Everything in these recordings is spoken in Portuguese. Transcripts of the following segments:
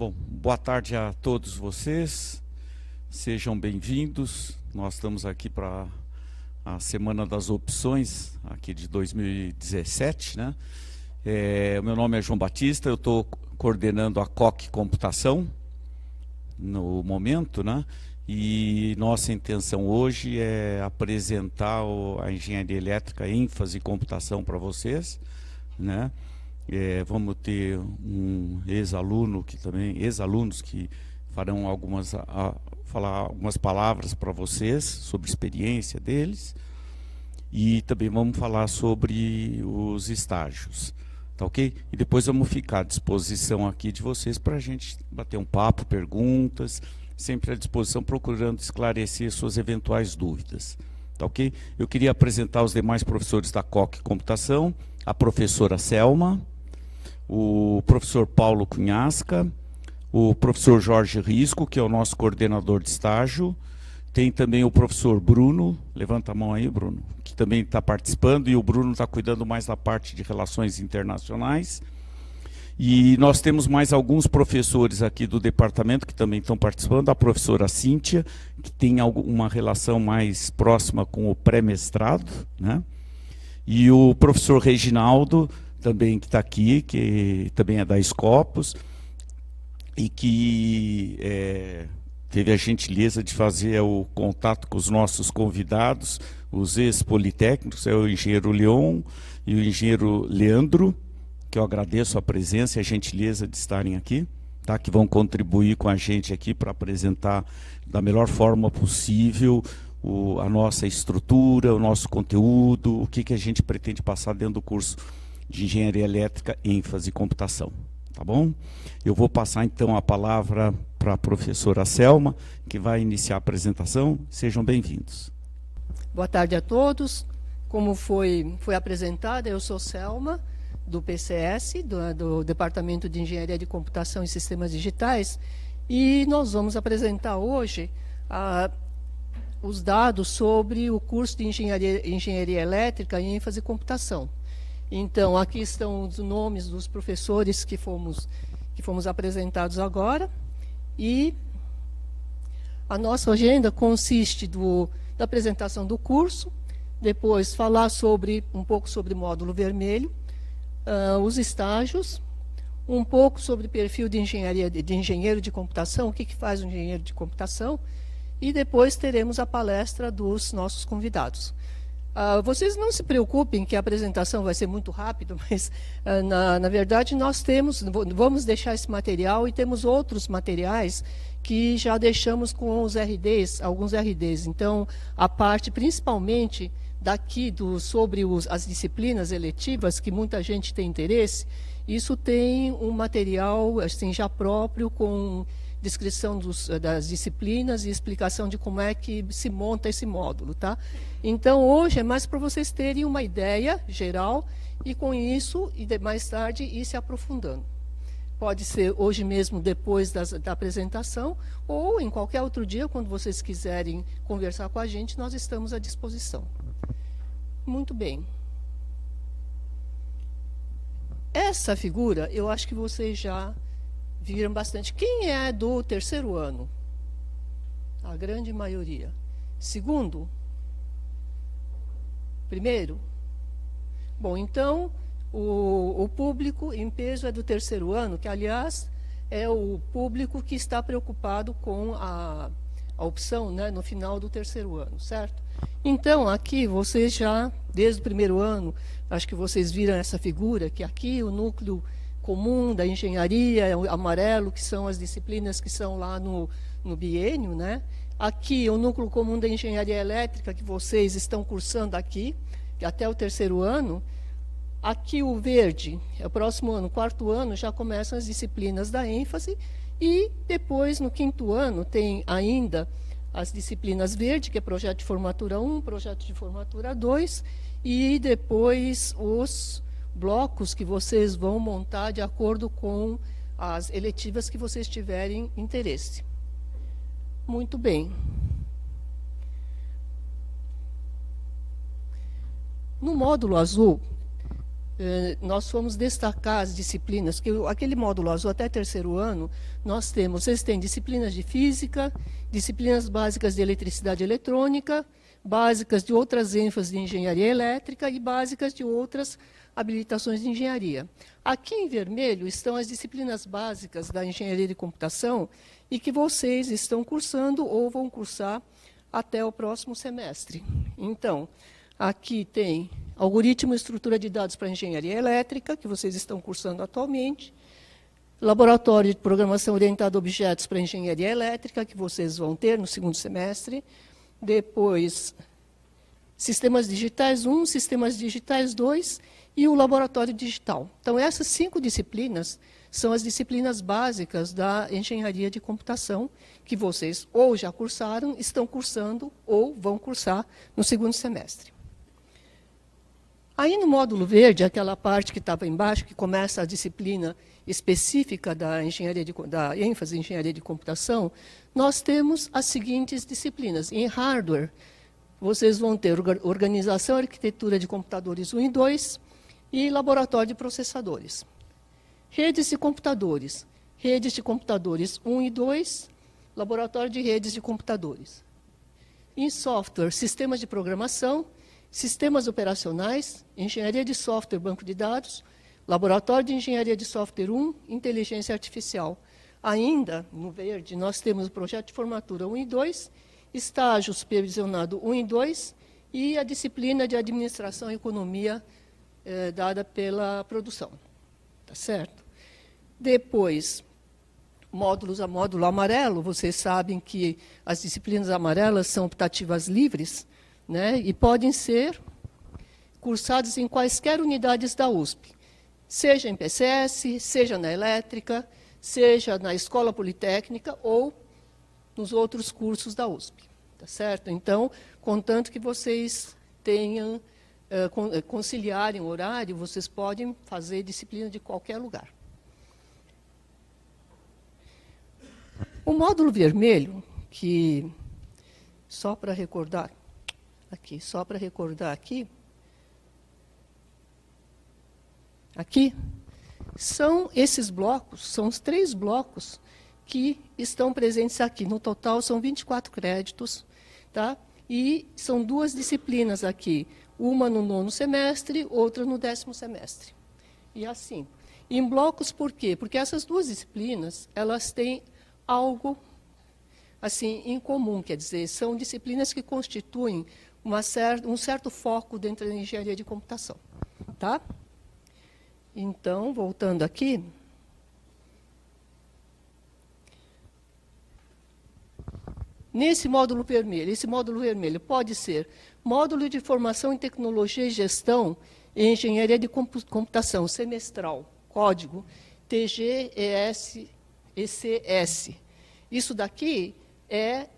Bom, boa tarde a todos vocês, sejam bem-vindos. Nós estamos aqui para a Semana das Opções, aqui de 2017, né? O meu nome é João Batista, eu estou coordenando a COC Computação no momento, né? E nossa intenção hoje é apresentar a engenharia elétrica, ênfase e computação para vocês, né? Vamos ter um ex-aluno que também, ex-alunos que farão falar algumas palavras para vocês sobre a experiência deles, e também vamos falar sobre os estágios, tá ok? E depois vamos ficar à disposição aqui de vocês para a gente bater um papo, perguntas, sempre à disposição, procurando esclarecer suas eventuais dúvidas, tá ok? Eu queria apresentar os demais professores da COC Computação, a professora Selma, o professor Paulo Cunhasca, o professor Jorge Risco, que é o nosso coordenador de estágio. Tem também o professor Bruno, levanta a mão aí, Bruno, que também está participando, e o Bruno está cuidando mais da parte de relações internacionais. E nós temos mais alguns professores aqui do departamento que também estão participando, a professora Cíntia, que tem uma relação mais próxima com o pré-mestrado, né? E o professor Reginaldo, também que está aqui, que também é da Scopus, e que teve a gentileza de fazer o contato com os nossos convidados, os ex-politécnicos, é o engenheiro Leon e o engenheiro Leandro, que eu agradeço a presença e a gentileza de estarem aqui, tá? Que vão contribuir com a gente aqui para apresentar da melhor forma possível a nossa estrutura, o nosso conteúdo, o que a gente pretende passar dentro do curso de Engenharia Elétrica, ênfase e computação, tá bom? Eu vou passar então a palavra para a professora Selma, que vai iniciar a apresentação. Sejam bem-vindos. Boa tarde a todos. Como foi apresentada, eu sou Selma, do PCS, do Departamento de Engenharia de Computação e Sistemas Digitais, e nós vamos apresentar hoje os dados sobre o curso de Engenharia Elétrica e ênfase em computação. Então, aqui estão os nomes dos professores que fomos apresentados agora, e a nossa agenda consiste da apresentação do curso, depois falar um pouco sobre módulo vermelho, os estágios, um pouco sobre perfil de engenheiro de computação, o que faz um engenheiro de computação, e depois teremos a palestra dos nossos convidados. Vocês não se preocupem que a apresentação vai ser muito rápida, mas, na verdade, vamos deixar esse material e temos outros materiais que já deixamos com os RDs, alguns RDs. Então, a parte, principalmente, daqui sobre as disciplinas eletivas, que muita gente tem interesse, isso tem um material assim, já próprio, com descrição das disciplinas e explicação de como é que se monta esse módulo, tá? Então, hoje é mais para vocês terem uma ideia geral e, com isso, mais tarde, ir se aprofundando. Pode ser hoje mesmo, depois da apresentação, ou em qualquer outro dia, quando vocês quiserem conversar com a gente, nós estamos à disposição. Muito bem. Essa figura, eu acho que vocês já viram bastante. Quem é do terceiro ano? A grande maioria. Segundo? Primeiro? Bom, então, o público em peso é do terceiro ano, que, aliás, é o público que está preocupado com a opção, né, no final do terceiro ano, certo? Então, aqui, vocês já, desde o primeiro ano, acho que vocês viram essa figura, que aqui o núcleo comum da engenharia, o amarelo, que são as disciplinas que são lá no biênio, né? Aqui, o núcleo comum da engenharia elétrica, que vocês estão cursando aqui, até o terceiro ano. Aqui, o verde, é o próximo ano, quarto ano, já começam as disciplinas da ênfase, e depois, no quinto ano, tem ainda as disciplinas verde, que é projeto de formatura 1, projeto de formatura 2, e depois os blocos que vocês vão montar de acordo com as eletivas que vocês tiverem interesse. Muito bem. No módulo azul, nós fomos destacar as disciplinas, que aquele módulo azul até terceiro ano, vocês têm disciplinas de física, disciplinas básicas de eletricidade eletrônica, básicas de outras ênfases de engenharia elétrica e básicas de outras habilitações de engenharia. Aqui em vermelho estão as disciplinas básicas da engenharia de computação e que vocês estão cursando ou vão cursar até o próximo semestre. Então, aqui tem algoritmo e estrutura de dados para engenharia elétrica, que vocês estão cursando atualmente, laboratório de programação orientada a objetos para engenharia elétrica, que vocês vão ter no segundo semestre, depois sistemas digitais 1, sistemas digitais 2 e o laboratório digital. Então, essas 5 disciplinas são as disciplinas básicas da engenharia de computação, que vocês ou já cursaram, estão cursando ou vão cursar no segundo semestre. Aí, no módulo verde, aquela parte que estava embaixo, que começa a disciplina específica da ênfase em engenharia de computação, nós temos as seguintes disciplinas. Em hardware, vocês vão ter organização e arquitetura de computadores 1 e 2 e laboratório de processadores. Redes de computadores 1 e 2, laboratório de redes de computadores. Em software, sistemas de programação, sistemas operacionais, engenharia de software, banco de dados, laboratório de engenharia de software 1, inteligência artificial. Ainda, no verde, nós temos o projeto de formatura 1 e 2, estágio supervisionado 1 e 2 e a disciplina de administração e economia dada pela produção. Tá certo? Depois, módulo amarelo, vocês sabem que as disciplinas amarelas são optativas livres, né, e podem ser cursadas em quaisquer unidades da USP, seja em PCS, seja na elétrica, seja na Escola Politécnica ou nos outros cursos da USP. Tá certo? Então, contanto que vocês tenham, conciliarem o horário, vocês podem fazer disciplina de qualquer lugar. O módulo vermelho, que, só para recordar aqui, são esses blocos, são os 3 blocos que estão presentes aqui. No total, são 24 créditos, tá? E são 2 disciplinas aqui, uma no 9º semestre, outra no 10º semestre. E assim. Em blocos, por quê? Porque essas 2 disciplinas, elas têm algo assim, em comum, quer dizer, são disciplinas que constituem um certo foco dentro da engenharia de computação. Tá? Então, voltando aqui, nesse módulo vermelho, esse módulo vermelho pode ser módulo de formação em tecnologia e gestão em engenharia de computação semestral, código TGES-ECS. Isso daqui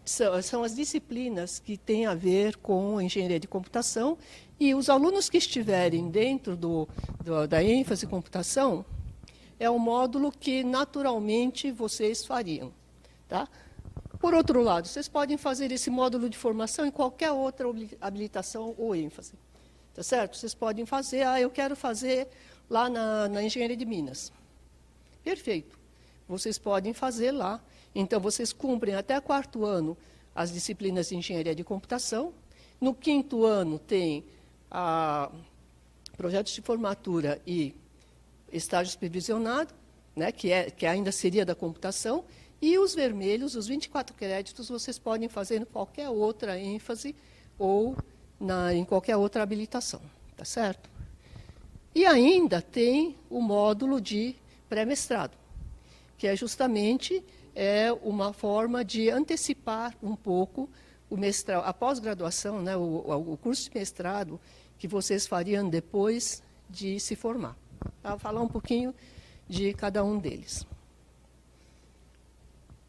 são as disciplinas que têm a ver com engenharia de computação, e os alunos que estiverem dentro da ênfase em computação é o módulo que naturalmente vocês fariam. Tá? Por outro lado, vocês podem fazer esse módulo de formação em qualquer outra habilitação ou ênfase. Tá certo? Vocês podem fazer, eu quero fazer lá na engenharia de Minas. Perfeito. Vocês podem fazer lá. Então, vocês cumprem até 4º ano as disciplinas de engenharia de computação. No 5º ano tem projetos de formatura e estágio supervisionado, né, que ainda seria da computação. E os vermelhos, os 24 créditos, vocês podem fazer em qualquer outra ênfase ou em qualquer outra habilitação. Tá certo? E ainda tem o módulo de pré-mestrado, que é justamente uma forma de antecipar um pouco o mestrado, a pós-graduação, né, o curso de mestrado que vocês fariam depois de se formar. Vou falar um pouquinho de cada um deles.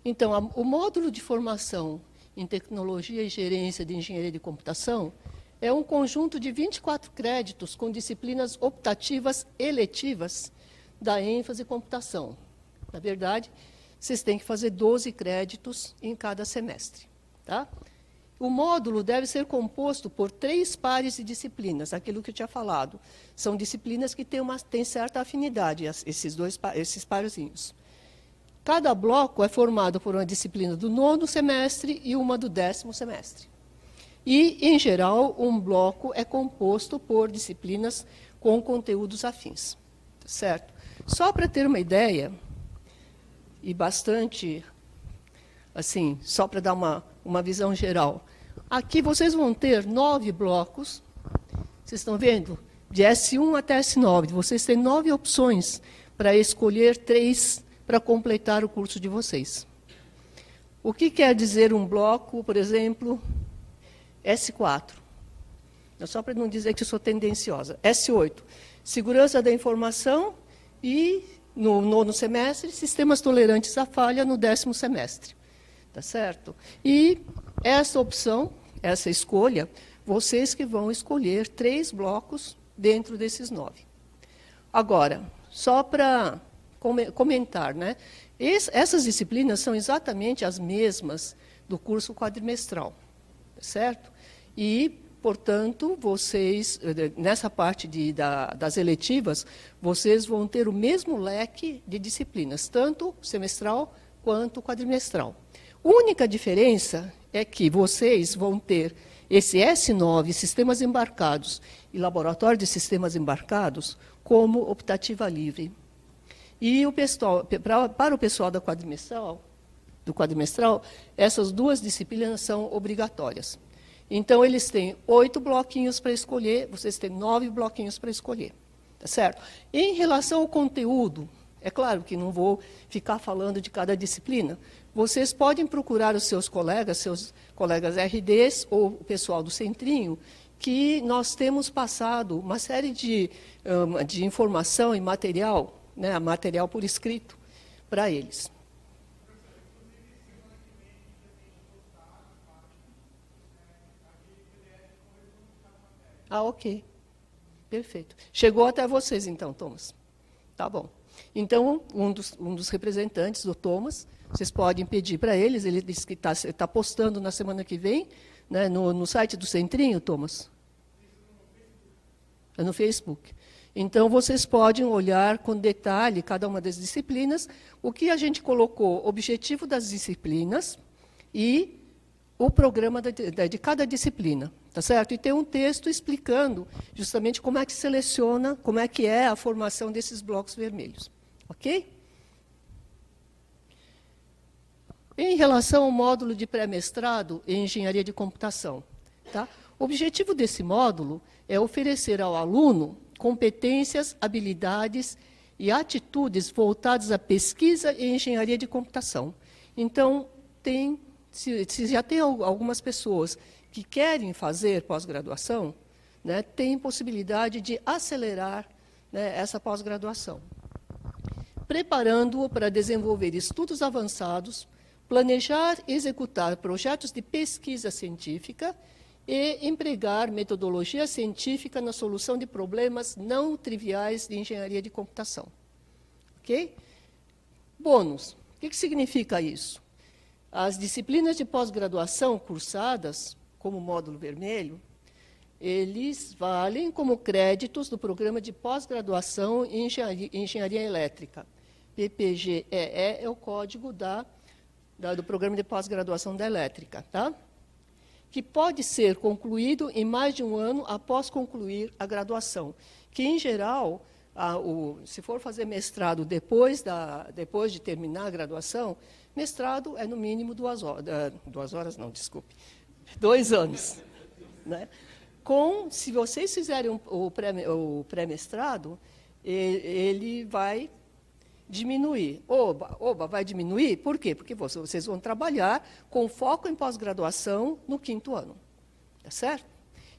Então, o módulo de formação em tecnologia e gerência de engenharia de computação é um conjunto de 24 créditos com disciplinas optativas eletivas da ênfase em computação. Na verdade, vocês têm que fazer 12 créditos em cada semestre. Tá? O módulo deve ser composto por 3 pares de disciplinas, aquilo que eu tinha falado. São disciplinas que têm certa afinidade, esses parzinhos. Cada bloco é formado por uma disciplina do 9º semestre e uma do 10º semestre. E, em geral, um bloco é composto por disciplinas com conteúdos afins. Certo? Só para ter uma ideia, e bastante, assim, só para dar uma visão geral. Aqui vocês vão ter 9 blocos, vocês estão vendo? De S1 até S9. Vocês têm 9 opções para escolher 3 para completar o curso de vocês. O que quer dizer um bloco, por exemplo, S4? Só para não dizer que eu sou tendenciosa. S8, segurança da informação e, no 9º semestre, sistemas tolerantes à falha no 10º semestre. Tá certo? E essa opção, essa escolha, vocês que vão escolher 3 blocos dentro desses 9. Agora, só para comentar, né? Essas disciplinas são exatamente as mesmas do curso quadrimestral, certo? E, portanto, vocês, nessa parte das eletivas, vocês vão ter o mesmo leque de disciplinas, tanto semestral quanto quadrimestral. A única diferença é que vocês vão ter esse S9, Sistemas Embarcados, e Laboratório de Sistemas Embarcados, como optativa livre. E para o pessoal do quadrimestral, essas 2 disciplinas são obrigatórias. Então, eles têm 8 bloquinhos para escolher, vocês têm 9 bloquinhos para escolher. Tá certo? Em relação ao conteúdo, é claro que não vou ficar falando de cada disciplina, vocês podem procurar os seus colegas RDs ou o pessoal do Centrinho, que nós temos passado uma série de informação e material, né, material por escrito, para eles. Ok. Perfeito. Chegou até vocês, então, Thomas. Tá bom. Então, um dos representantes do Thomas, vocês podem pedir para eles, ele disse que está postando na semana que vem, né, no site do Centrinho, Thomas? É no Facebook. Então, vocês podem olhar com detalhe cada uma das disciplinas, o que a gente colocou, objetivo das disciplinas e o programa de cada disciplina, tá certo? E tem um texto explicando justamente como é que seleciona, como é que é a formação desses blocos vermelhos, ok? Em relação ao módulo de pré-mestrado em Engenharia de Computação, tá? O objetivo desse módulo é oferecer ao aluno competências, habilidades e atitudes voltadas à pesquisa e engenharia de computação. Então, se já tem algumas pessoas que querem fazer pós-graduação, né, tem possibilidade de acelerar, né, essa pós-graduação, preparando-o para desenvolver estudos avançados, planejar e executar projetos de pesquisa científica e empregar metodologia científica na solução de problemas não triviais de engenharia de computação. Ok? Bônus. O que significa isso? As disciplinas de pós-graduação cursadas, como módulo vermelho, eles valem como créditos do programa de pós-graduação em engenharia elétrica. PPGEE é o código do programa de pós-graduação da elétrica, tá? Que pode ser concluído em mais de um ano após concluir a graduação, que, em geral, se for fazer mestrado depois de terminar a graduação, mestrado é, no mínimo, 2 anos. Né? Se vocês fizerem o pré-mestrado, ele vai diminuir. Vai diminuir? Por quê? Porque vocês vão trabalhar com foco em pós-graduação no 5º ano. Tá certo?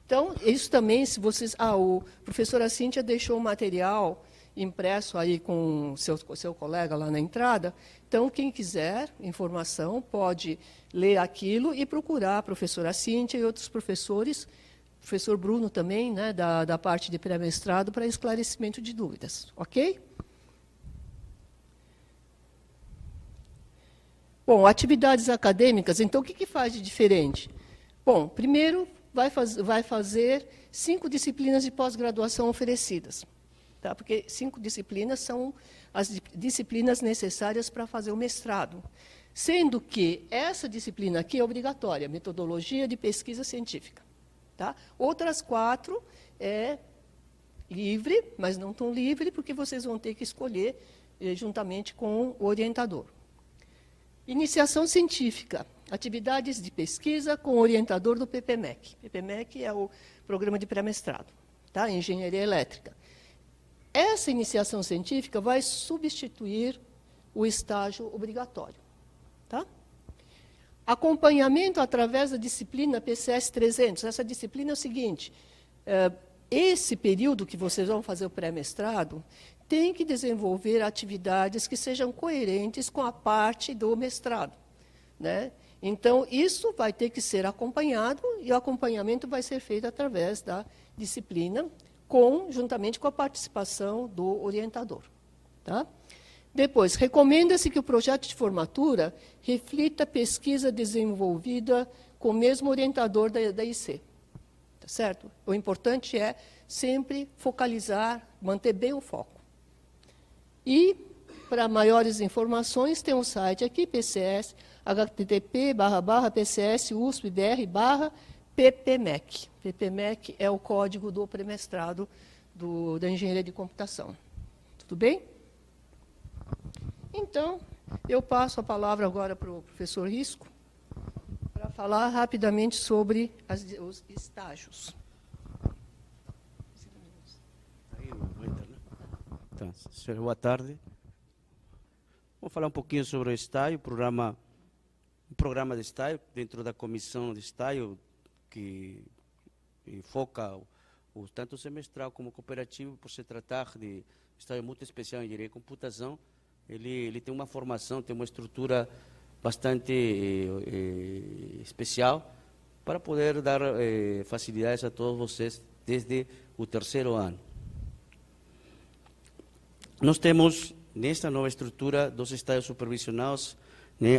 Então, isso também, se vocês... o professora Cíntia deixou o material impresso aí com o seu colega lá na entrada. Então, quem quiser informação pode ler aquilo e procurar a professora Cíntia e outros professores, professor Bruno também, né, da parte de pré-mestrado, para esclarecimento de dúvidas. Ok? Bom, atividades acadêmicas, então, o que faz de diferente? Bom, primeiro vai fazer 5 disciplinas de pós-graduação oferecidas, tá? Porque 5 disciplinas são as disciplinas necessárias para fazer o mestrado, sendo que essa disciplina aqui é obrigatória, metodologia de pesquisa científica. Tá? Outras 4 é livre, mas não tão livre, porque vocês vão ter que escolher juntamente com o orientador. Iniciação científica, atividades de pesquisa com o orientador do PPMEC. PPMEC é o Programa de Pré-Mestrado, tá? Engenharia Elétrica. Essa iniciação científica vai substituir o estágio obrigatório. Tá? Acompanhamento através da disciplina PCS 300. Essa disciplina é o seguinte, esse período que vocês vão fazer o pré-mestrado tem que desenvolver atividades que sejam coerentes com a parte do mestrado, né? Então, isso vai ter que ser acompanhado, e o acompanhamento vai ser feito através da disciplina, juntamente com a participação do orientador. Tá? Depois, recomenda-se que o projeto de formatura reflita a pesquisa desenvolvida com o mesmo orientador da IC. Tá certo? O importante é sempre focalizar, manter bem o foco. E, para maiores informações, tem um site aqui, PCS, http://PCS USP-BR/PPMEC. PPMEC é o código do pré-mestrado da Engenharia de Computação. Tudo bem? Então, eu passo a palavra agora para o professor Risco, para falar rapidamente sobre os estágios. Então, senhor, boa tarde. Vamos falar um pouquinho sobre o estágio, um programa de estágio, dentro da comissão de estágio, que foca tanto o semestral como o cooperativo, por se tratar de estágio muito especial em engenharia e computação. Ele tem uma formação, tem uma estrutura bastante especial para poder dar facilidades a todos vocês desde o 3º ano. Nós temos, nesta nova estrutura, 2 estágios supervisionados, né,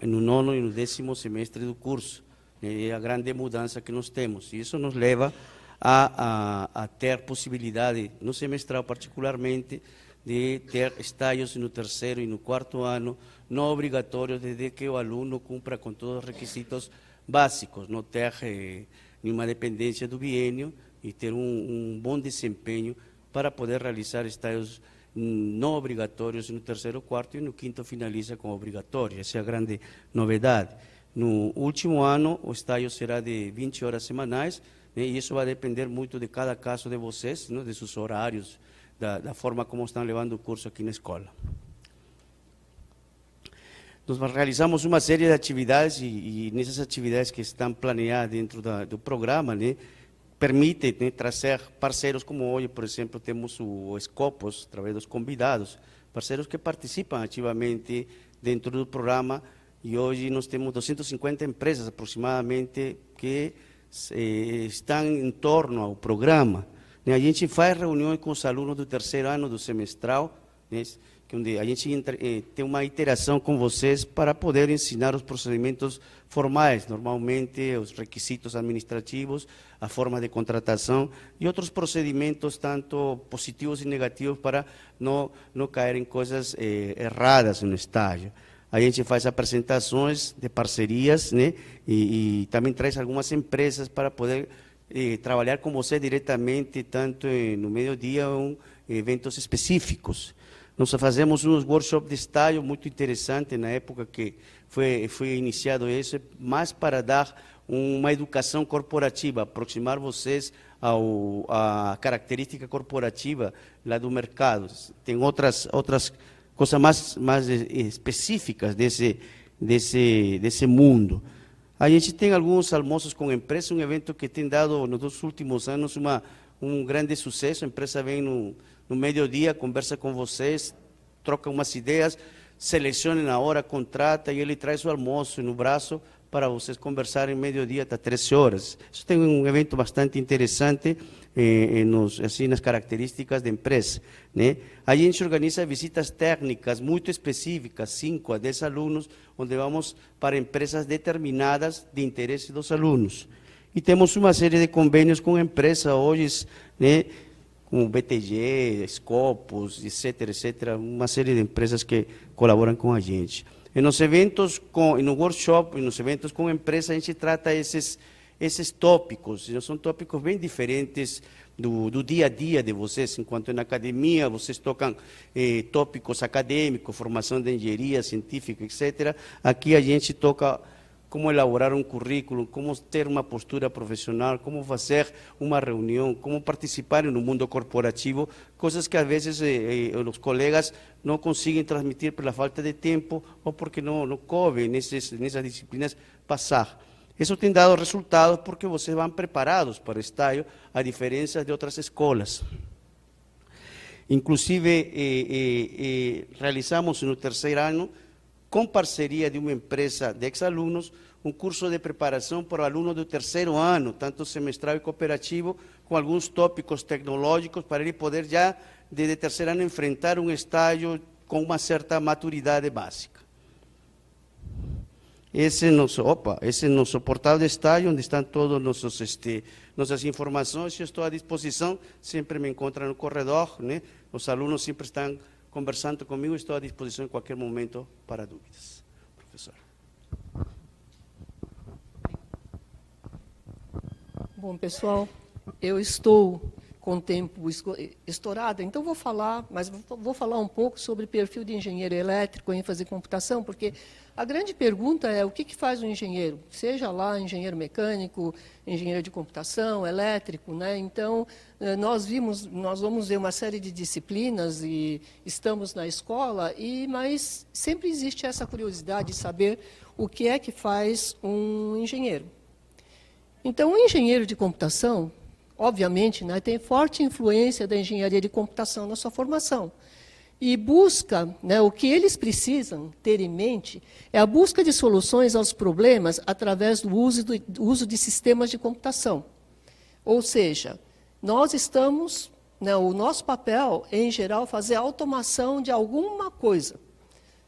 no 9º e no 10º semestre do curso. É a grande mudança que nós temos. E isso nos leva a ter possibilidade, no semestral particularmente, de ter estágios no 3º e no 4º ano, não obrigatórios, desde que o aluno cumpra com todos os requisitos básicos, não ter nenhuma dependência do biênio e ter um bom desempenho para poder realizar estágios não obrigatórios no 3º, 4º e no 5º finaliza com obrigatório. Essa é a grande novidade. No último ano, o estágio será de 20 horas semanais, né, e isso vai depender muito de cada caso de vocês, né, de seus horários, da forma como estão levando o curso aqui na escola. Nós realizamos uma série de atividades e nessas atividades que estão planeadas dentro do programa, né, permite, né, trazer parceiros como hoje, por exemplo, temos o Scopus, através dos convidados, parceiros que participam ativamente dentro do programa, e hoje nós temos 250 empresas aproximadamente que estão em torno ao programa. A gente faz reuniões com os alunos do 3º ano do semestral, né, onde a gente tem uma interação com vocês para poder ensinar os procedimentos formais, normalmente os requisitos administrativos, a forma de contratação e outros procedimentos, tanto positivos e negativos, para não cair em coisas erradas no estágio. A gente faz apresentações de parcerias, né, e também traz algumas empresas para poder trabalhar com você diretamente, tanto no meio-dia ou em eventos específicos. Nós fazemos uns workshops de estágio muito interessantes na época que foi iniciado isso, mas para dar uma educação corporativa, aproximar vocês à característica corporativa lá do mercado. Tem outras coisas mais específicas desse mundo. A gente tem alguns almoços com empresas, um evento que tem dado nos 2 últimos anos um grande sucesso. A empresa vem no meio-dia, conversa com vocês, troca umas ideias, seleciona na hora, contrata, e ele traz o almoço no braço para vocês conversarem meio-dia até 13 horas. Isso tem um evento bastante interessante, assim, nas características da empresa, né? A gente organiza visitas técnicas muito específicas, 5 a 10 alunos, onde vamos para empresas determinadas de interesse dos alunos. E temos uma série de convênios com empresas hoje, né, como BTG, Scopus, etc., uma série de empresas que colaboram com a gente. E nos eventos, no workshop, e nos eventos com empresa, a gente trata esses tópicos, são tópicos bem diferentes do dia a dia de vocês, enquanto na academia vocês tocam tópicos acadêmicos, formação de engenharia científica, etc. Aqui a gente toca como elaborar um currículo, como ter uma postura profissional, como fazer uma reunião, como participar no mundo corporativo, coisas que às vezes os colegas não conseguem transmitir pela falta de tempo ou porque não coube nessas disciplinas passar. Isso tem dado resultados porque vocês vão preparados para o estágio, a diferença de outras escolas. Inclusive, realizamos no terceiro ano, com parceria de uma empresa de ex-alunos, um curso de preparação para alunos do terceiro ano, tanto semestral e cooperativo, com alguns tópicos tecnológicos, para ele poder já, desde terceiro ano, enfrentar um estágio com uma certa maturidade básica. Esse é nosso portal de estágio, onde estão todas nossas informações. Eu estou à disposição, sempre me encontram no corredor, né? Os alunos sempre estão conversando comigo, estou à disposição em qualquer momento para dúvidas. Professor. Bom, pessoal, eu estou com o tempo estourado, então vou falar um pouco sobre perfil de engenheiro elétrico, ênfase em computação, porque a grande pergunta é o que faz um engenheiro, seja lá engenheiro mecânico, engenheiro de computação, elétrico, né? Então, nós vamos ver uma série de disciplinas e estamos na escola, mas sempre existe essa curiosidade de saber o que é que faz um engenheiro. Então, o engenheiro de computação, obviamente, né, tem forte influência da engenharia de computação na sua formação. E busca, né, o que eles precisam ter em mente é a busca de soluções aos problemas através do uso de sistemas de computação. Ou seja, nós estamos, né, o nosso papel é, em geral, fazer a automação de alguma coisa.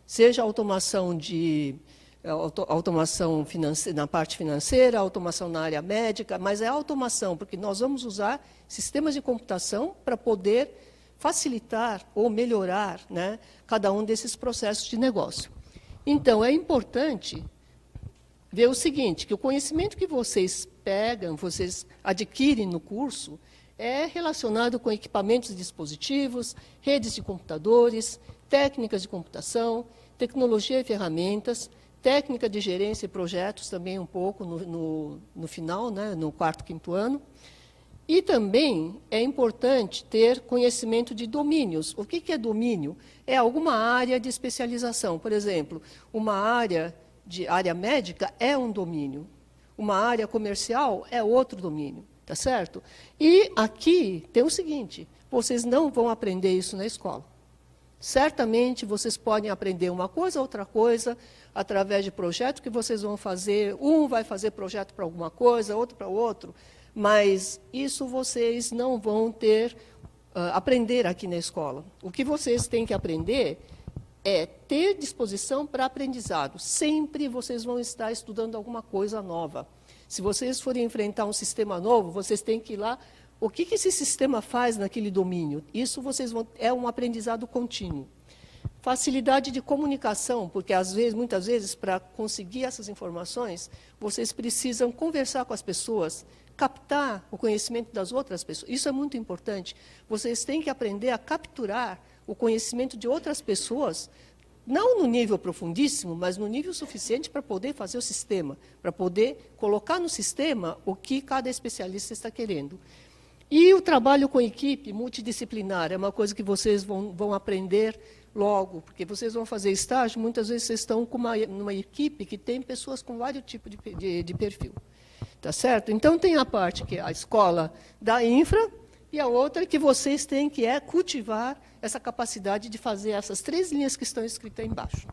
Seja automação na parte financeira, automação na área médica, mas é automação, porque nós vamos usar sistemas de computação para poder facilitar ou melhorar, né, cada um desses processos de negócio. Então, é importante ver o seguinte, que o conhecimento que vocês pegam, vocês adquirem no curso, é relacionado com equipamentos e dispositivos, redes de computadores, técnicas de computação, tecnologia e ferramentas, técnica de gerência e projetos também um pouco no final, né, no quarto, quinto ano. E também é importante ter conhecimento de domínios. O que é domínio? É alguma área de especialização. Por exemplo, uma área médica é um domínio. Uma área comercial é outro domínio. Tá certo? E aqui tem o seguinte, vocês não vão aprender isso na escola. Certamente vocês podem aprender uma coisa, outra coisa, através de projetos que vocês vão fazer. Um vai fazer projeto para alguma coisa, outro para outro, mas isso vocês não vão aprender aqui na escola. O que vocês têm que aprender é ter disposição para aprendizado. Sempre vocês vão estar estudando alguma coisa nova. Se vocês forem enfrentar um sistema novo, vocês têm que ir lá. O que esse sistema faz naquele domínio? Isso é um aprendizado contínuo. Facilidade de comunicação, porque muitas vezes, para conseguir essas informações, vocês precisam conversar com as pessoas, captar o conhecimento das outras pessoas. Isso é muito importante. Vocês têm que aprender a capturar o conhecimento de outras pessoas, não no nível profundíssimo, mas no nível suficiente para poder fazer o sistema, para poder colocar no sistema o que cada especialista está querendo. E o trabalho com equipe multidisciplinar é uma coisa que vocês vão aprender logo, porque vocês vão fazer estágio, muitas vezes vocês estão numa equipe que tem pessoas com vários tipos de perfil. Tá certo? Então, tem a parte que é a escola da infra, e a outra que vocês têm, que é cultivar essa capacidade de fazer essas 3 linhas que estão escritas aí embaixo.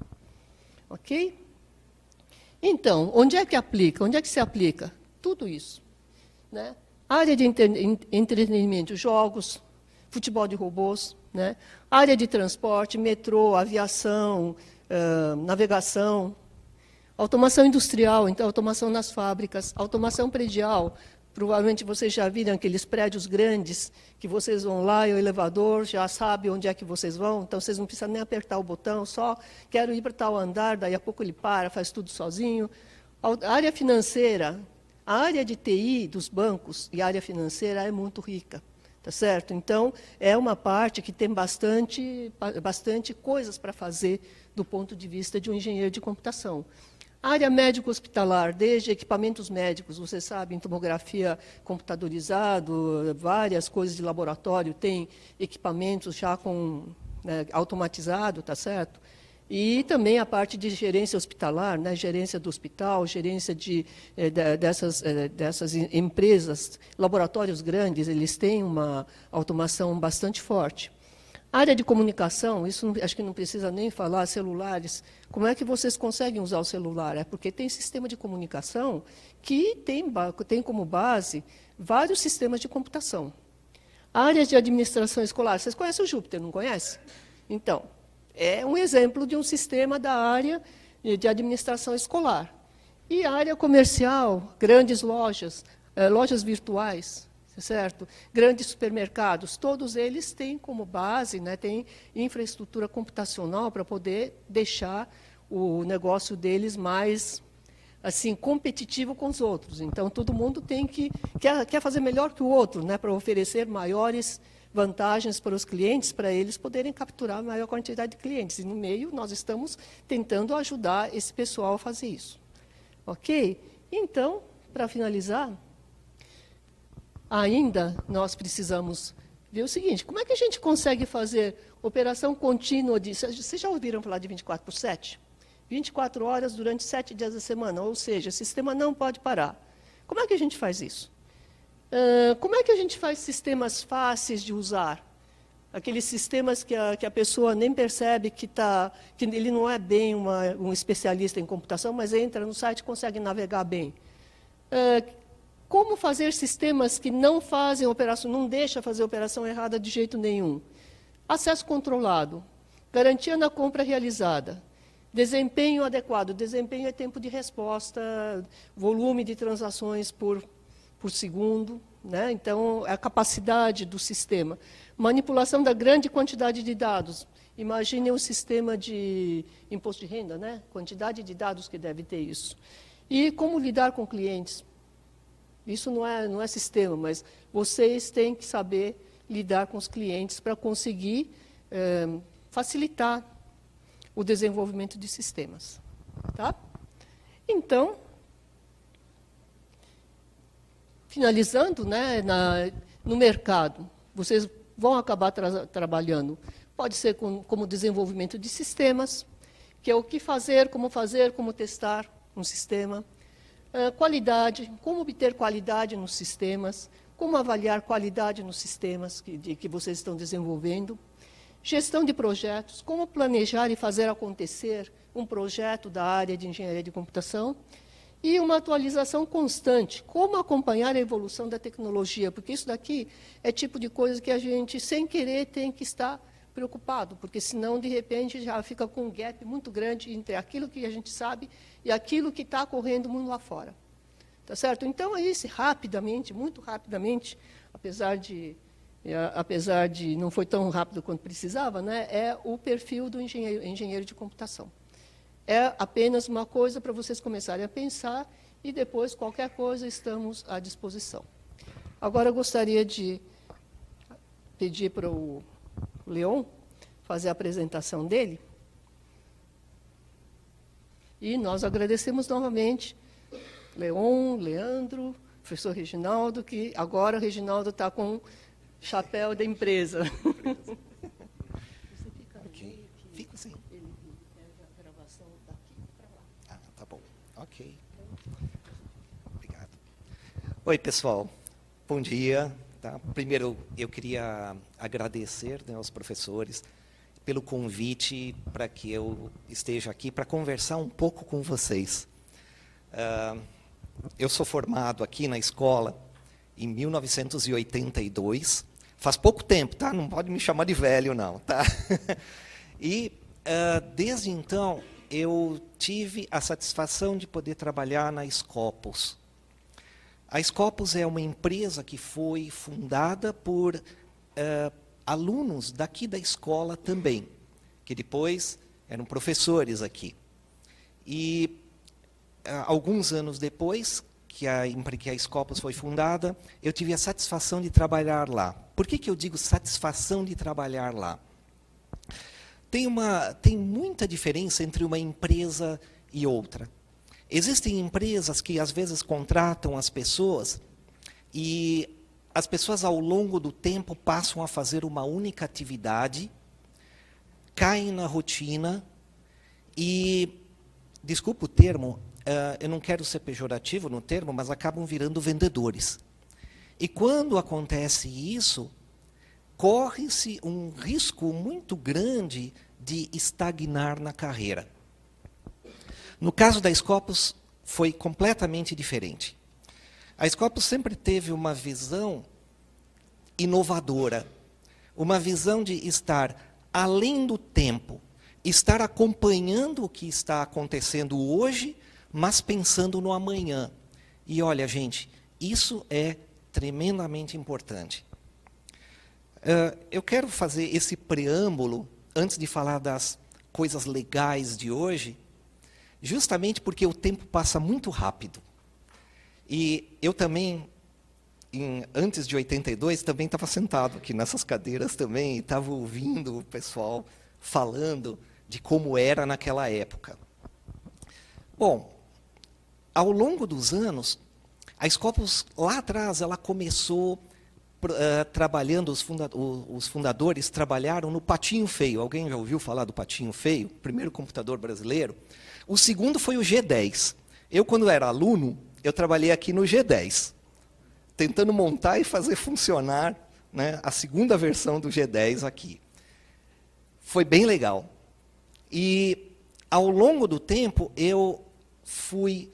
Ok? Então, onde é que aplica? Onde é que se aplica? Tudo isso. Né? área de entretenimento, jogos, futebol de robôs, né? Área de transporte, metrô, aviação, navegação, automação industrial, então automação nas fábricas, automação predial. Provavelmente vocês já viram aqueles prédios grandes que vocês vão lá e o elevador já sabe onde é que vocês vão, então vocês não precisam nem apertar o botão, só quero ir para tal andar, daí a pouco ele para, faz tudo sozinho. A área financeira, a área de TI dos bancos e a área financeira é muito rica, tá certo? Então, é uma parte que tem bastante coisas para fazer do ponto de vista de um engenheiro de computação. A área médico-hospitalar, desde equipamentos médicos, vocês sabem, tomografia computadorizado, várias coisas de laboratório, tem equipamentos já automatizado, tá certo? E também a parte de gerência hospitalar, né, gerência do hospital, gerência dessas empresas, laboratórios grandes, eles têm uma automação bastante forte. A área de comunicação, isso acho que não precisa nem falar, celulares. Como é que vocês conseguem usar o celular? É porque tem sistema de comunicação que tem como base vários sistemas de computação. A área de administração escolar, vocês conhecem o Júpiter, não conhecem? Então, é um exemplo de um sistema da área de administração escolar. E a área comercial, grandes lojas, lojas virtuais, certo? Grandes supermercados, todos eles têm como base, né, tem infraestrutura computacional para poder deixar o negócio deles mais assim competitivo com os outros. Então, todo mundo quer fazer melhor que o outro, né, para oferecer maiores vantagens para os clientes, para eles poderem capturar a maior quantidade de clientes. E, no meio, nós estamos tentando ajudar esse pessoal a fazer isso. Ok? Então, para finalizar, ainda nós precisamos ver o seguinte, como é que a gente consegue fazer operação contínua disso? Vocês já ouviram falar de 24/7? 24 horas durante 7 dias da semana, ou seja, o sistema não pode parar. Como é que a gente faz isso? Como é que a gente faz sistemas fáceis de usar? Aqueles sistemas que a pessoa nem percebe que ele não é bem um especialista em computação, mas entra no site e consegue navegar bem. Como fazer sistemas que não fazem operação, não deixam fazer operação errada de jeito nenhum? Acesso controlado, garantia na compra realizada, desempenho adequado. Desempenho é tempo de resposta, volume de transações por segundo, né? Então, a capacidade do sistema. Manipulação da grande quantidade de dados. Imaginem um sistema de imposto de renda, né? Quantidade de dados que deve ter isso. E como lidar com clientes. Isso não é sistema, mas vocês têm que saber lidar com os clientes para conseguir facilitar o desenvolvimento de sistemas. Tá? Então, finalizando, né, no mercado, vocês vão acabar trabalhando, pode ser como desenvolvimento de sistemas, que é o que fazer, como testar um sistema, qualidade, como obter qualidade nos sistemas, como avaliar qualidade nos sistemas que vocês estão desenvolvendo, gestão de projetos, como planejar e fazer acontecer um projeto da área de engenharia de computação, e uma atualização constante, como acompanhar a evolução da tecnologia, porque isso daqui é tipo de coisa que a gente, sem querer, tem que estar preocupado, porque senão, de repente, já fica com um gap muito grande entre aquilo que a gente sabe e aquilo que está ocorrendo mundo lá fora. Tá certo? Então, esse rapidamente, muito rapidamente, apesar de não foi tão rápido quanto precisava, né, é o perfil do engenheiro de computação. É apenas uma coisa para vocês começarem a pensar e depois, qualquer coisa, estamos à disposição. Agora, eu gostaria de pedir para o Leon fazer a apresentação dele. E nós agradecemos novamente Leon, Leandro, professor Reginaldo, que agora o Reginaldo está com o chapéu da empresa. Ok, fico assim. Tá bom. Ok. Obrigado. Oi, pessoal. Bom dia. Tá? Primeiro, eu queria agradecer, né, aos professores pelo convite para que eu esteja aqui para conversar um pouco com vocês. Eu sou formado aqui na escola em 1982. Faz pouco tempo, tá? Não pode me chamar de velho, não, tá? E, desde então, eu tive a satisfação de poder trabalhar na Scopus. A Scopus é uma empresa que foi fundada por alunos daqui da escola também, que depois eram professores aqui. E, alguns anos depois que a Scopus foi fundada, eu tive a satisfação de trabalhar lá. Por que eu digo satisfação de trabalhar lá? Tem muita diferença entre uma empresa e outra. Existem empresas que, às vezes, contratam as pessoas e as pessoas, ao longo do tempo, passam a fazer uma única atividade, caem na rotina e, desculpa o termo, eu não quero ser pejorativo no termo, mas acabam virando vendedores. E quando acontece isso, corre-se um risco muito grande de estagnar na carreira. No caso da Scopus, foi completamente diferente. A Scopus sempre teve uma visão inovadora, uma visão de estar além do tempo, estar acompanhando o que está acontecendo hoje, mas pensando no amanhã. E olha, gente, isso é tremendamente importante. Eu quero fazer esse preâmbulo, antes de falar das coisas legais de hoje, justamente porque o tempo passa muito rápido. E eu também, antes de 82, também estava sentado aqui nessas cadeiras também, e estava ouvindo o pessoal falando de como era naquela época. Bom, ao longo dos anos, a Scopus, lá atrás, ela começou trabalhando, os fundadores trabalharam no Patinho Feio. Alguém já ouviu falar do Patinho Feio? O primeiro computador brasileiro. O segundo foi o G10. Eu, quando era aluno, eu trabalhei aqui no G10, tentando montar e fazer funcionar, né, a segunda versão do G10 aqui. Foi bem legal. E, ao longo do tempo, eu fui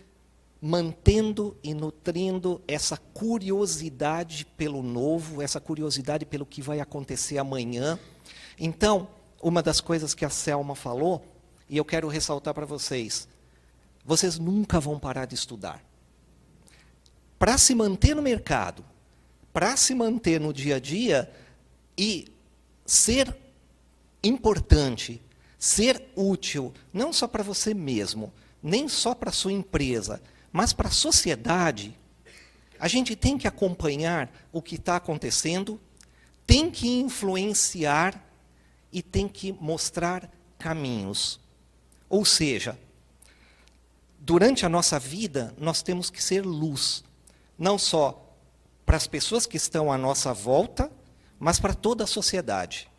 mantendo e nutrindo essa curiosidade pelo novo, essa curiosidade pelo que vai acontecer amanhã. Então, uma das coisas que a Selma falou, e eu quero ressaltar para vocês, vocês nunca vão parar de estudar. Para se manter no mercado, para se manter no dia a dia e ser importante, ser útil, não só para você mesmo, nem só para a sua empresa, mas para a sociedade, a gente tem que acompanhar o que está acontecendo, tem que influenciar e tem que mostrar caminhos. Ou seja, durante a nossa vida, nós temos que ser luz, não só para as pessoas que estão à nossa volta, mas para toda a sociedade.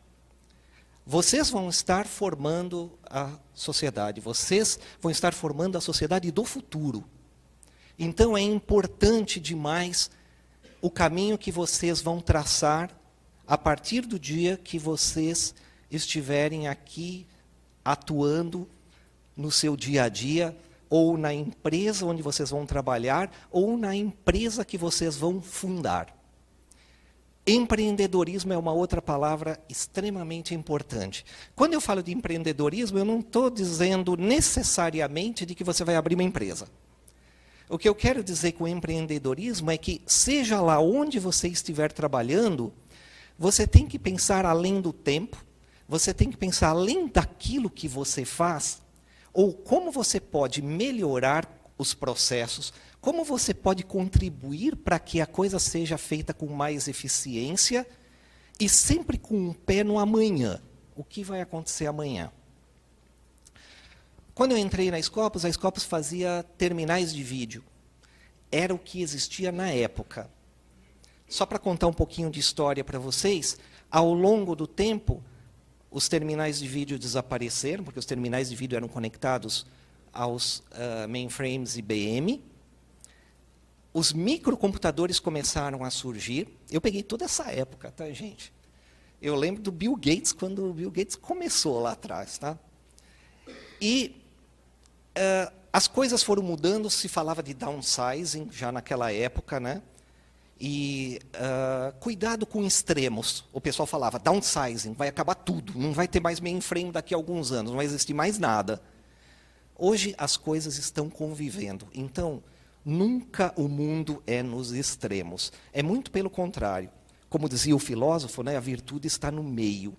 Vocês vão estar formando a sociedade, vocês vão estar formando a sociedade do futuro. Então, é importante demais o caminho que vocês vão traçar a partir do dia que vocês estiverem aqui atuando no seu dia a dia, ou na empresa onde vocês vão trabalhar, ou na empresa que vocês vão fundar. Empreendedorismo é uma outra palavra extremamente importante. Quando eu falo de empreendedorismo, eu não estou dizendo necessariamente de que você vai abrir uma empresa. O que eu quero dizer com empreendedorismo é que, seja lá onde você estiver trabalhando, você tem que pensar além do tempo, você tem que pensar além daquilo que você faz, ou como você pode melhorar os processos, como você pode contribuir para que a coisa seja feita com mais eficiência e sempre com um pé no amanhã. O que vai acontecer amanhã? Quando eu entrei na Scopus, a Scopus fazia terminais de vídeo. Era o que existia na época. Só para contar um pouquinho de história para vocês, ao longo do tempo, os terminais de vídeo desapareceram, porque os terminais de vídeo eram conectados aos mainframes IBM. Os microcomputadores começaram a surgir. Eu peguei toda essa época, tá, gente? Eu lembro do Bill Gates, quando o Bill Gates começou lá atrás, tá? E as coisas foram mudando, se falava de downsizing já naquela época, né? E cuidado com extremos. O pessoal falava, downsizing, vai acabar tudo, não vai ter mais mainframe daqui a alguns anos, não vai existir mais nada. Hoje as coisas estão convivendo, então nunca o mundo é nos extremos. É muito pelo contrário. Como dizia o filósofo, né, a virtude está no meio.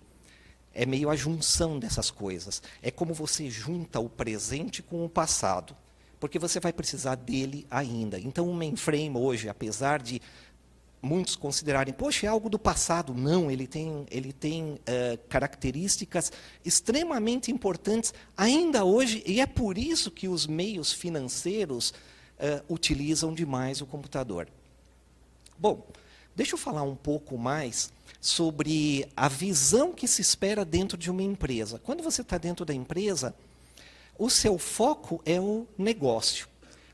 É meio a junção dessas coisas. É como você junta o presente com o passado, porque você vai precisar dele ainda. Então o mainframe hoje, apesar de muitos considerarem, poxa, é algo do passado. Não, ele tem características extremamente importantes ainda hoje, e é por isso que os meios financeiros utilizam demais o computador. Bom, deixa eu falar um pouco mais sobre a visão que se espera dentro de uma empresa. Quando você está dentro da empresa, o seu foco é o negócio.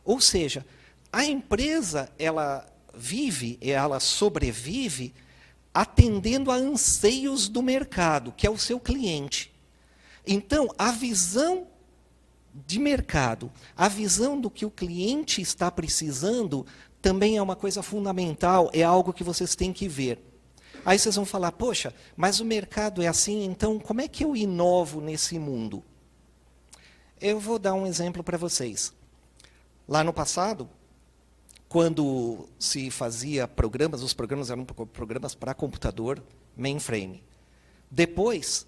Ou seja, a empresa, ela sobrevive atendendo a anseios do mercado, que é o seu cliente. Então, a visão de mercado, a visão do que o cliente está precisando, também é uma coisa fundamental, é algo que vocês têm que ver. Aí vocês vão falar, poxa, mas o mercado é assim, então como é que eu inovo nesse mundo? Eu vou dar um exemplo para vocês. Lá no passado, quando se fazia programas, os programas eram programas para computador mainframe. Depois,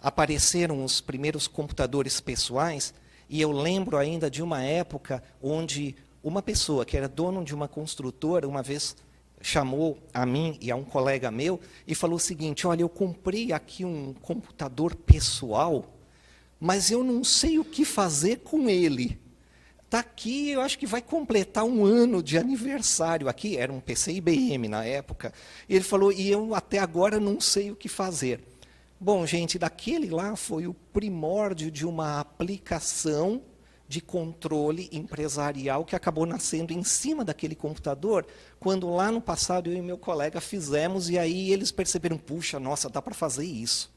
apareceram os primeiros computadores pessoais, e eu lembro ainda de uma época onde uma pessoa que era dono de uma construtora, uma vez chamou a mim e a um colega meu e falou o seguinte, olha, eu comprei aqui um computador pessoal, mas eu não sei o que fazer com ele. Está aqui, eu acho que vai completar um ano de aniversário. Aqui era um PC IBM na época. E ele falou, e eu até agora não sei o que fazer. Bom, gente, daquele lá foi o primórdio de uma aplicação de controle empresarial que acabou nascendo em cima daquele computador, quando lá no passado eu e meu colega fizemos, e aí eles perceberam, puxa, nossa, dá para fazer isso.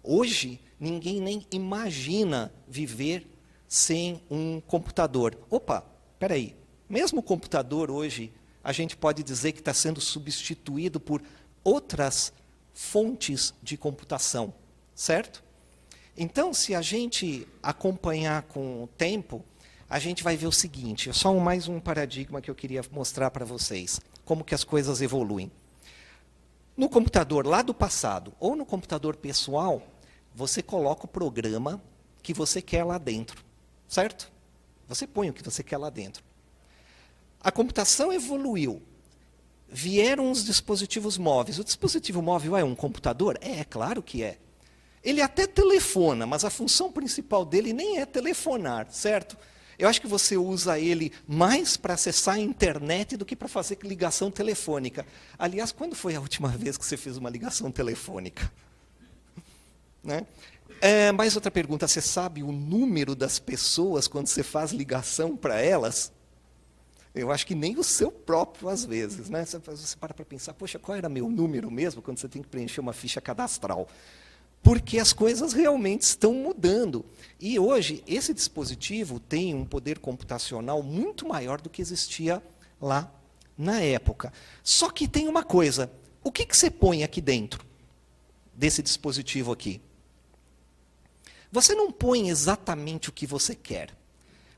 Hoje, ninguém nem imagina viver sem um computador. Opa, espera aí, mesmo o computador hoje, a gente pode dizer que está sendo substituído por outras fontes de computação, certo? Então, se a gente acompanhar com o tempo, a gente vai ver o seguinte, só mais um paradigma que eu queria mostrar para vocês, como que as coisas evoluem. No computador lá do passado, ou no computador pessoal, você coloca o programa que você quer lá dentro, certo? Você põe o que você quer lá dentro. A computação evoluiu. Vieram os dispositivos móveis. O dispositivo móvel é um computador? É claro que é. Ele até telefona, mas a função principal dele nem é telefonar, certo? Eu acho que você usa ele mais para acessar a internet do que para fazer ligação telefônica. Aliás, quando foi a última vez que você fez uma ligação telefônica? Né? Mais outra pergunta, você sabe o número das pessoas quando você faz ligação para elas? Eu acho que nem o seu próprio, às vezes. Né? Você para pensar, poxa, qual era meu número mesmo, quando você tem que preencher uma ficha cadastral? Porque as coisas realmente estão mudando. E hoje, esse dispositivo tem um poder computacional muito maior do que existia lá na época. Só que tem uma coisa, o que você põe aqui dentro desse dispositivo aqui? Você não põe exatamente o que você quer.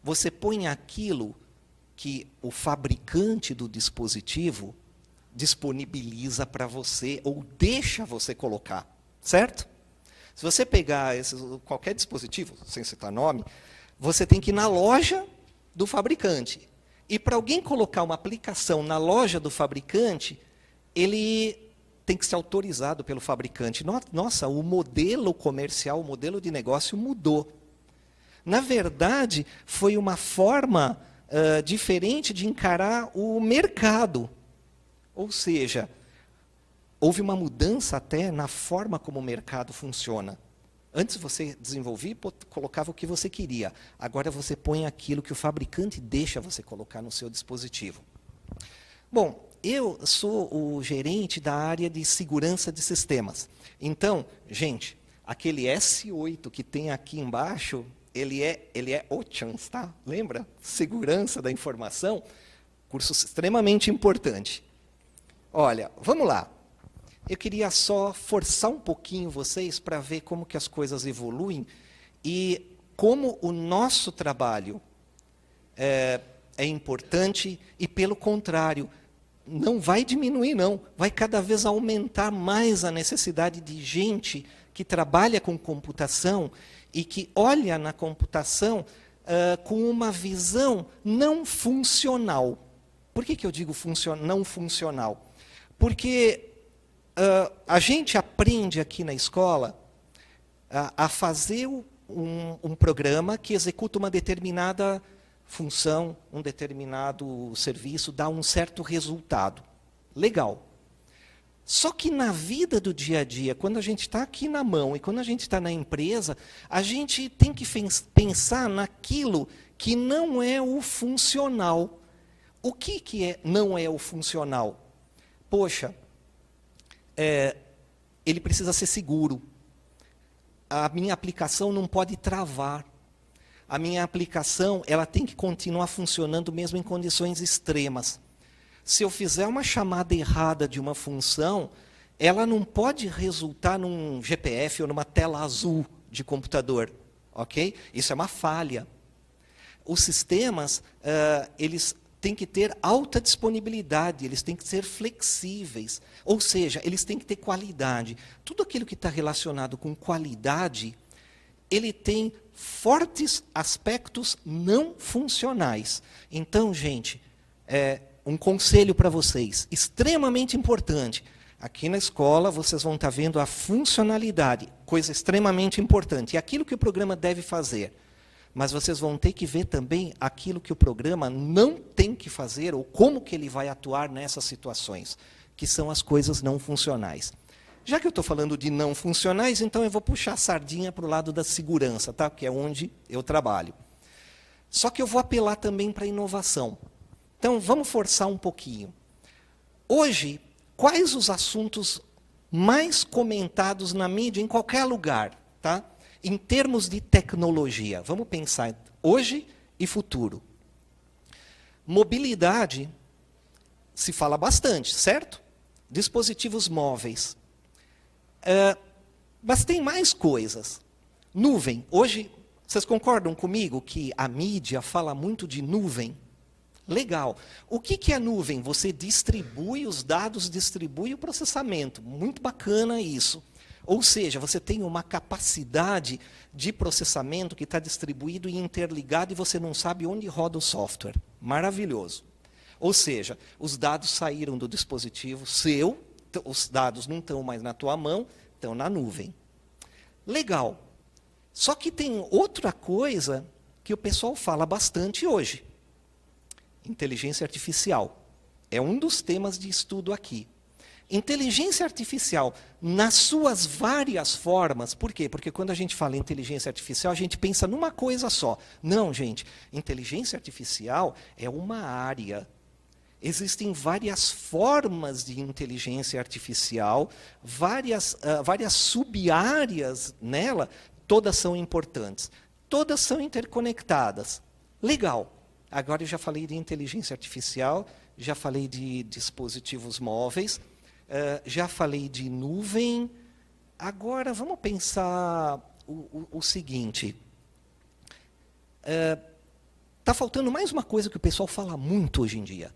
Você põe aquilo que o fabricante do dispositivo disponibiliza para você ou deixa você colocar, certo? Se você pegar qualquer dispositivo, sem citar nome, você tem que ir na loja do fabricante. E para alguém colocar uma aplicação na loja do fabricante, ele tem que ser autorizado pelo fabricante. Nossa, o modelo comercial, o modelo de negócio mudou. Na verdade, foi uma forma diferente de encarar o mercado. Ou seja, houve uma mudança até na forma como o mercado funciona. Antes você desenvolvia e colocava o que você queria. Agora você põe aquilo que o fabricante deixa você colocar no seu dispositivo. Bom, eu sou o gerente da área de segurança de sistemas. Então, gente, aquele S8 que tem aqui embaixo, ele é OCHANS, tá? Lembra? Segurança da informação, curso extremamente importante. Olha, vamos lá. Eu queria só forçar um pouquinho vocês para ver como que as coisas evoluem e como o nosso trabalho é importante e, pelo contrário, não vai diminuir, não. Vai cada vez aumentar mais a necessidade de gente que trabalha com computação e que olha na computação com uma visão não funcional. Por que eu digo não funcional? Porque a gente aprende aqui na escola a fazer um programa que executa uma determinada função, um determinado serviço, dá um certo resultado. Legal. Só que na vida do dia a dia, quando a gente está aqui na mão e quando a gente está na empresa, a gente tem que pensar naquilo que não é o funcional. O que não é o funcional? Poxa, ele precisa ser seguro. A minha aplicação não pode travar. A minha aplicação ela tem que continuar funcionando mesmo em condições extremas. Se eu fizer uma chamada errada de uma função, ela não pode resultar num GPF ou numa tela azul de computador. Ok? Isso é uma falha. Os sistemas, eles têm que ter alta disponibilidade, eles têm que ser flexíveis. Ou seja, eles têm que ter qualidade. Tudo aquilo que está relacionado com qualidade, ele tem fortes aspectos não funcionais. Então, gente, um conselho para vocês, extremamente importante. Aqui na escola, vocês vão estar vendo a funcionalidade, coisa extremamente importante. E aquilo que o programa deve fazer. Mas vocês vão ter que ver também aquilo que o programa não tem que fazer, ou como que ele vai atuar nessas situações, que são as coisas não funcionais. Já que eu estou falando de não funcionais, então eu vou puxar a sardinha para o lado da segurança, tá? Que é onde eu trabalho. Só que eu vou apelar também para a inovação. Então, vamos forçar um pouquinho. Hoje, quais os assuntos mais comentados na mídia, em qualquer lugar, tá? Em termos de tecnologia? Vamos pensar hoje e futuro. Mobilidade, se fala bastante, certo? Dispositivos móveis. Mas tem mais coisas. Nuvem. Hoje, vocês concordam comigo que a mídia fala muito de nuvem? Legal. O que é nuvem? Você distribui os dados, distribui o processamento. Muito bacana isso. Ou seja, você tem uma capacidade de processamento que está distribuído e interligado e você não sabe onde roda o software. Maravilhoso. Ou seja, os dados saíram do dispositivo seu, os dados não estão mais na tua mão, estão na nuvem. Legal. Só que tem outra coisa que o pessoal fala bastante hoje. Inteligência artificial. É um dos temas de estudo aqui. Inteligência artificial, nas suas várias formas, por quê? Porque quando a gente fala em inteligência artificial, a gente pensa numa coisa só. Não, gente, inteligência artificial é uma área. Existem várias formas de inteligência artificial, várias sub-áreas nela, todas são importantes. Todas são interconectadas. Legal. Agora eu já falei de inteligência artificial, já falei de dispositivos móveis, já falei de nuvem. Agora vamos pensar o seguinte. Está faltando mais uma coisa que o pessoal fala muito hoje em dia.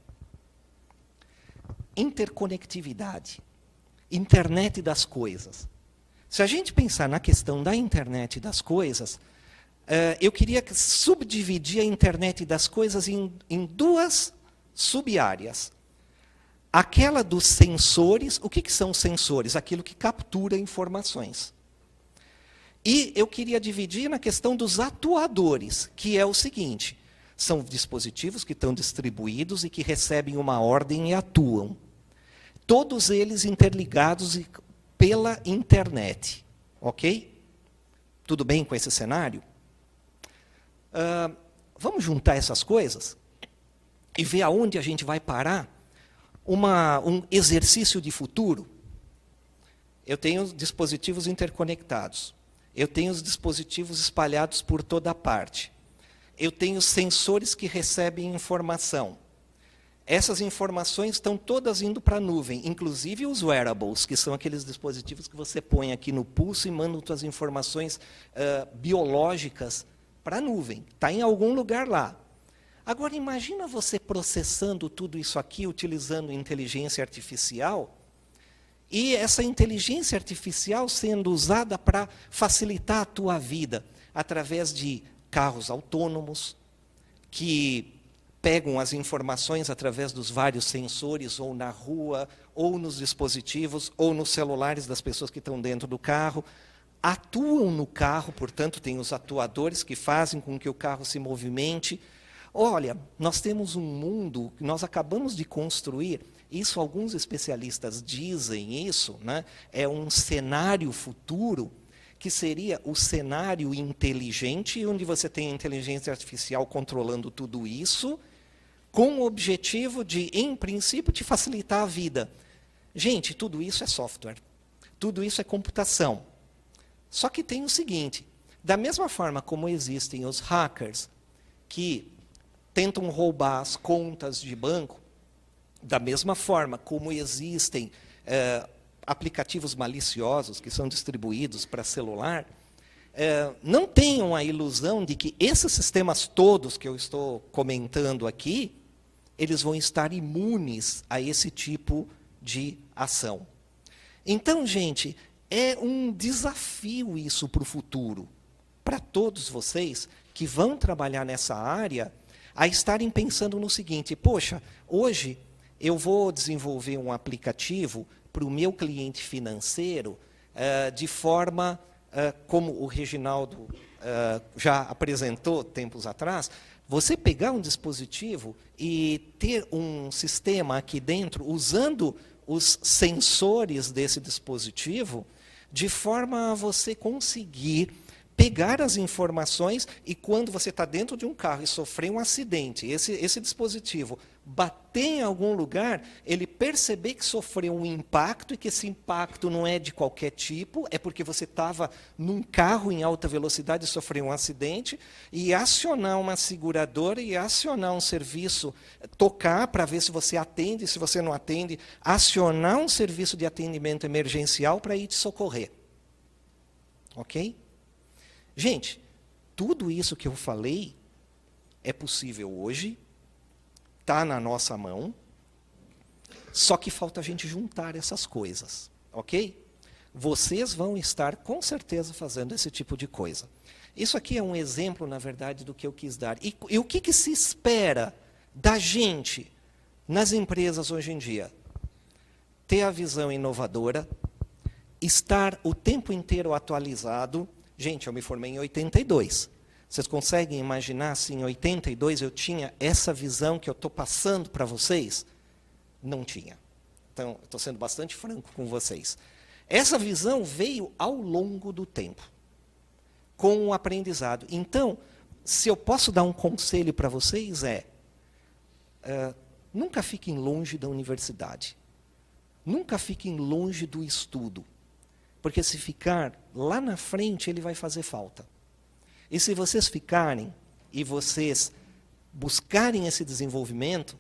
Interconectividade. Internet das coisas. Se a gente pensar na questão da internet das coisas, eu queria subdividir a internet das coisas em duas sub-áreas. Aquela dos sensores. O que são sensores? Aquilo que captura informações. E eu queria dividir na questão dos atuadores, que é o seguinte. São dispositivos que estão distribuídos e que recebem uma ordem e atuam. Todos eles interligados pela internet. Ok? Tudo bem com esse cenário? Vamos juntar essas coisas e ver aonde a gente vai parar um exercício de futuro. Eu tenho dispositivos interconectados. Eu tenho os dispositivos espalhados por toda parte. Eu tenho sensores que recebem informação. essas informações estão todas indo para a nuvem, inclusive os wearables, que são aqueles dispositivos que você põe aqui no pulso e manda suas informações biológicas para a nuvem. Está em algum lugar lá. Agora, imagina você processando tudo isso aqui, utilizando inteligência artificial, e essa inteligência artificial sendo usada para facilitar a tua vida, através de carros autônomos, que pegam as informações através dos vários sensores, ou na rua, ou nos dispositivos, ou nos celulares das pessoas que estão dentro do carro, atuam no carro, portanto, tem os atuadores que fazem com que o carro se movimente. Olha, nós temos um mundo que nós acabamos de construir, isso alguns especialistas dizem isso, né? É um cenário futuro, que seria o cenário inteligente, onde você tem a inteligência artificial controlando tudo isso, com o objetivo de, em princípio, te facilitar a vida. Gente, tudo isso é software, tudo isso é computação. Só que tem o seguinte, da mesma forma como existem os hackers, que tentam roubar as contas de banco, da mesma forma como existem aplicativos maliciosos que são distribuídos para celular, não tenham a ilusão de que esses sistemas todos que eu estou comentando aqui, eles vão estar imunes a esse tipo de ação. Então, gente, é um desafio isso para o futuro, para todos vocês que vão trabalhar nessa área, a estarem pensando no seguinte, poxa, hoje eu vou desenvolver um aplicativo para o meu cliente financeiro de forma, como o Reginaldo já apresentou tempos atrás, você pegar um dispositivo e ter um sistema aqui dentro, usando os sensores desse dispositivo, de forma a você conseguir pegar as informações e quando você está dentro de um carro e sofrer um acidente, esse dispositivo bater em algum lugar, ele perceber que sofreu um impacto e que esse impacto não é de qualquer tipo, é porque você estava num carro em alta velocidade e sofreu um acidente, e acionar uma seguradora e acionar um serviço, tocar para ver se você atende, se você não atende, acionar um serviço de atendimento emergencial para ir te socorrer. Ok? Gente, tudo isso que eu falei é possível hoje, está na nossa mão, só que falta a gente juntar essas coisas, ok? Vocês vão estar, com certeza, fazendo esse tipo de coisa. Isso aqui é um exemplo, na verdade, do que eu quis dar. E o que se espera da gente nas empresas hoje em dia? Ter a visão inovadora, estar o tempo inteiro atualizado. Gente, eu me formei em 82. Vocês conseguem imaginar se em 82 eu tinha essa visão que eu estou passando para vocês? Não tinha. Então, estou sendo bastante franco com vocês. Essa visão veio ao longo do tempo, com o aprendizado. Então, se eu posso dar um conselho para vocês nunca fiquem longe da universidade. Nunca fiquem longe do estudo. Porque se ficar lá na frente, ele vai fazer falta. E se vocês ficarem e vocês buscarem esse desenvolvimento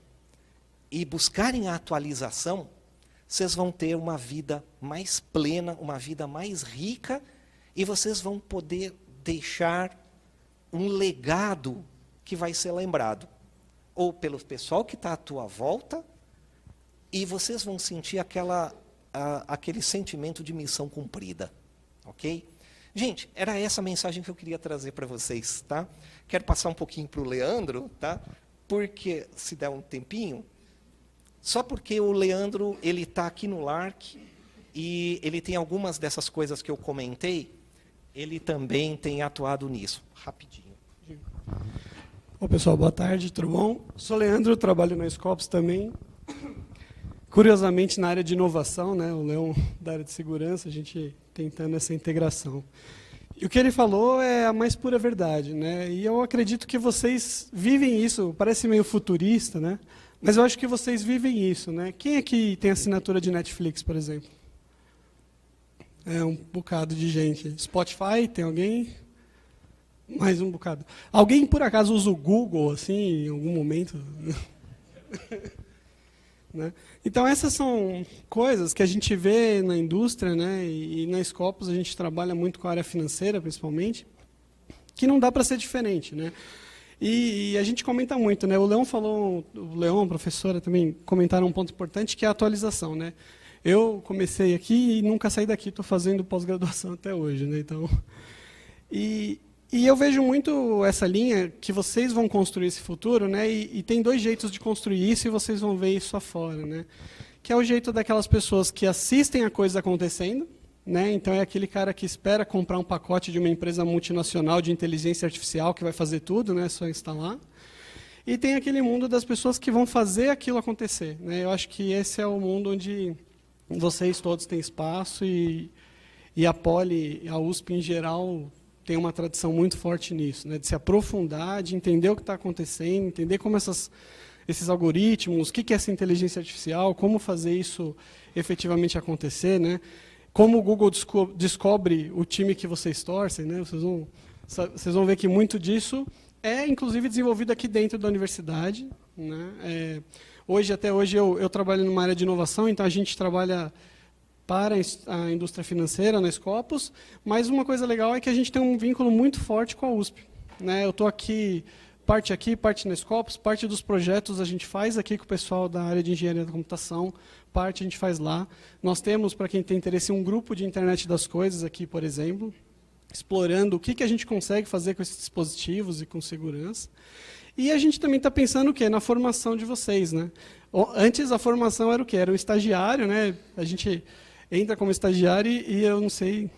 e buscarem a atualização, vocês vão ter uma vida mais plena, uma vida mais rica, e vocês vão poder deixar um legado que vai ser lembrado. Ou pelo pessoal que está à tua volta, e vocês vão sentir aquele sentimento de missão cumprida. Ok? Gente, era essa a mensagem que eu queria trazer para vocês. Tá? Quero passar um pouquinho para o Leandro, tá? Porque, se der um tempinho, só porque o Leandro está aqui no LARC e ele tem algumas dessas coisas que eu comentei, ele também tem atuado nisso. Rapidinho. Bom, pessoal, boa tarde, tudo bom? Sou Leandro, trabalho na Scopus também. Curiosamente, na área de inovação, né? O Leão da área de segurança, a gente tentando essa integração. E o que ele falou é a mais pura verdade, né? E eu acredito que vocês vivem isso, parece meio futurista, né? Mas eu acho que vocês vivem isso, né? Quem aqui tem assinatura de Netflix, por exemplo? É um bocado de gente. Spotify, tem alguém? Mais um bocado. Alguém, por acaso, usa o Google, assim, em algum momento? né? Então, essas são coisas que a gente vê na indústria, né? E na Scopus a gente trabalha muito com a área financeira, principalmente, que não dá para ser diferente, né? E a gente comenta muito, né? O Leão falou, o Leão, a professora, também comentaram um ponto importante, que é a atualização, né? Eu comecei aqui e nunca saí daqui, estou fazendo pós-graduação até hoje, né? Então, e eu vejo muito essa linha que vocês vão construir esse futuro, né? E tem dois jeitos de construir isso e vocês vão ver isso afora, né? Que é o jeito daquelas pessoas que assistem a coisa acontecendo, né? Então é aquele cara que espera comprar um pacote de uma empresa multinacional de inteligência artificial que vai fazer tudo, né? Só instalar. E tem aquele mundo das pessoas que vão fazer aquilo acontecer, né? Eu acho que esse é o mundo onde vocês todos têm espaço e a Poli, a USP em geral, tem uma tradição muito forte nisso, né? De se aprofundar, de entender o que está acontecendo, entender como esses algoritmos, o que é essa inteligência artificial, como fazer isso efetivamente acontecer, né? Como o Google descobre o time que vocês torcem, né? Vocês vão ver que muito disso é, inclusive, desenvolvido aqui dentro da universidade, né? Até hoje, eu trabalho numa área de inovação, então a gente trabalha para a indústria financeira na Scopus, mas uma coisa legal é que a gente tem um vínculo muito forte com a USP, né? Eu estou aqui, parte na Scopus, parte dos projetos a gente faz aqui com o pessoal da área de engenharia da computação, parte a gente faz lá. Nós temos, para quem tem interesse, um grupo de internet das coisas aqui, por exemplo, explorando o que a gente consegue fazer com esses dispositivos e com segurança. E a gente também está pensando o quê? Na formação de vocês, né? Antes a formação era o quê? Era o estagiário, né? A gente entra como estagiário e eu não sei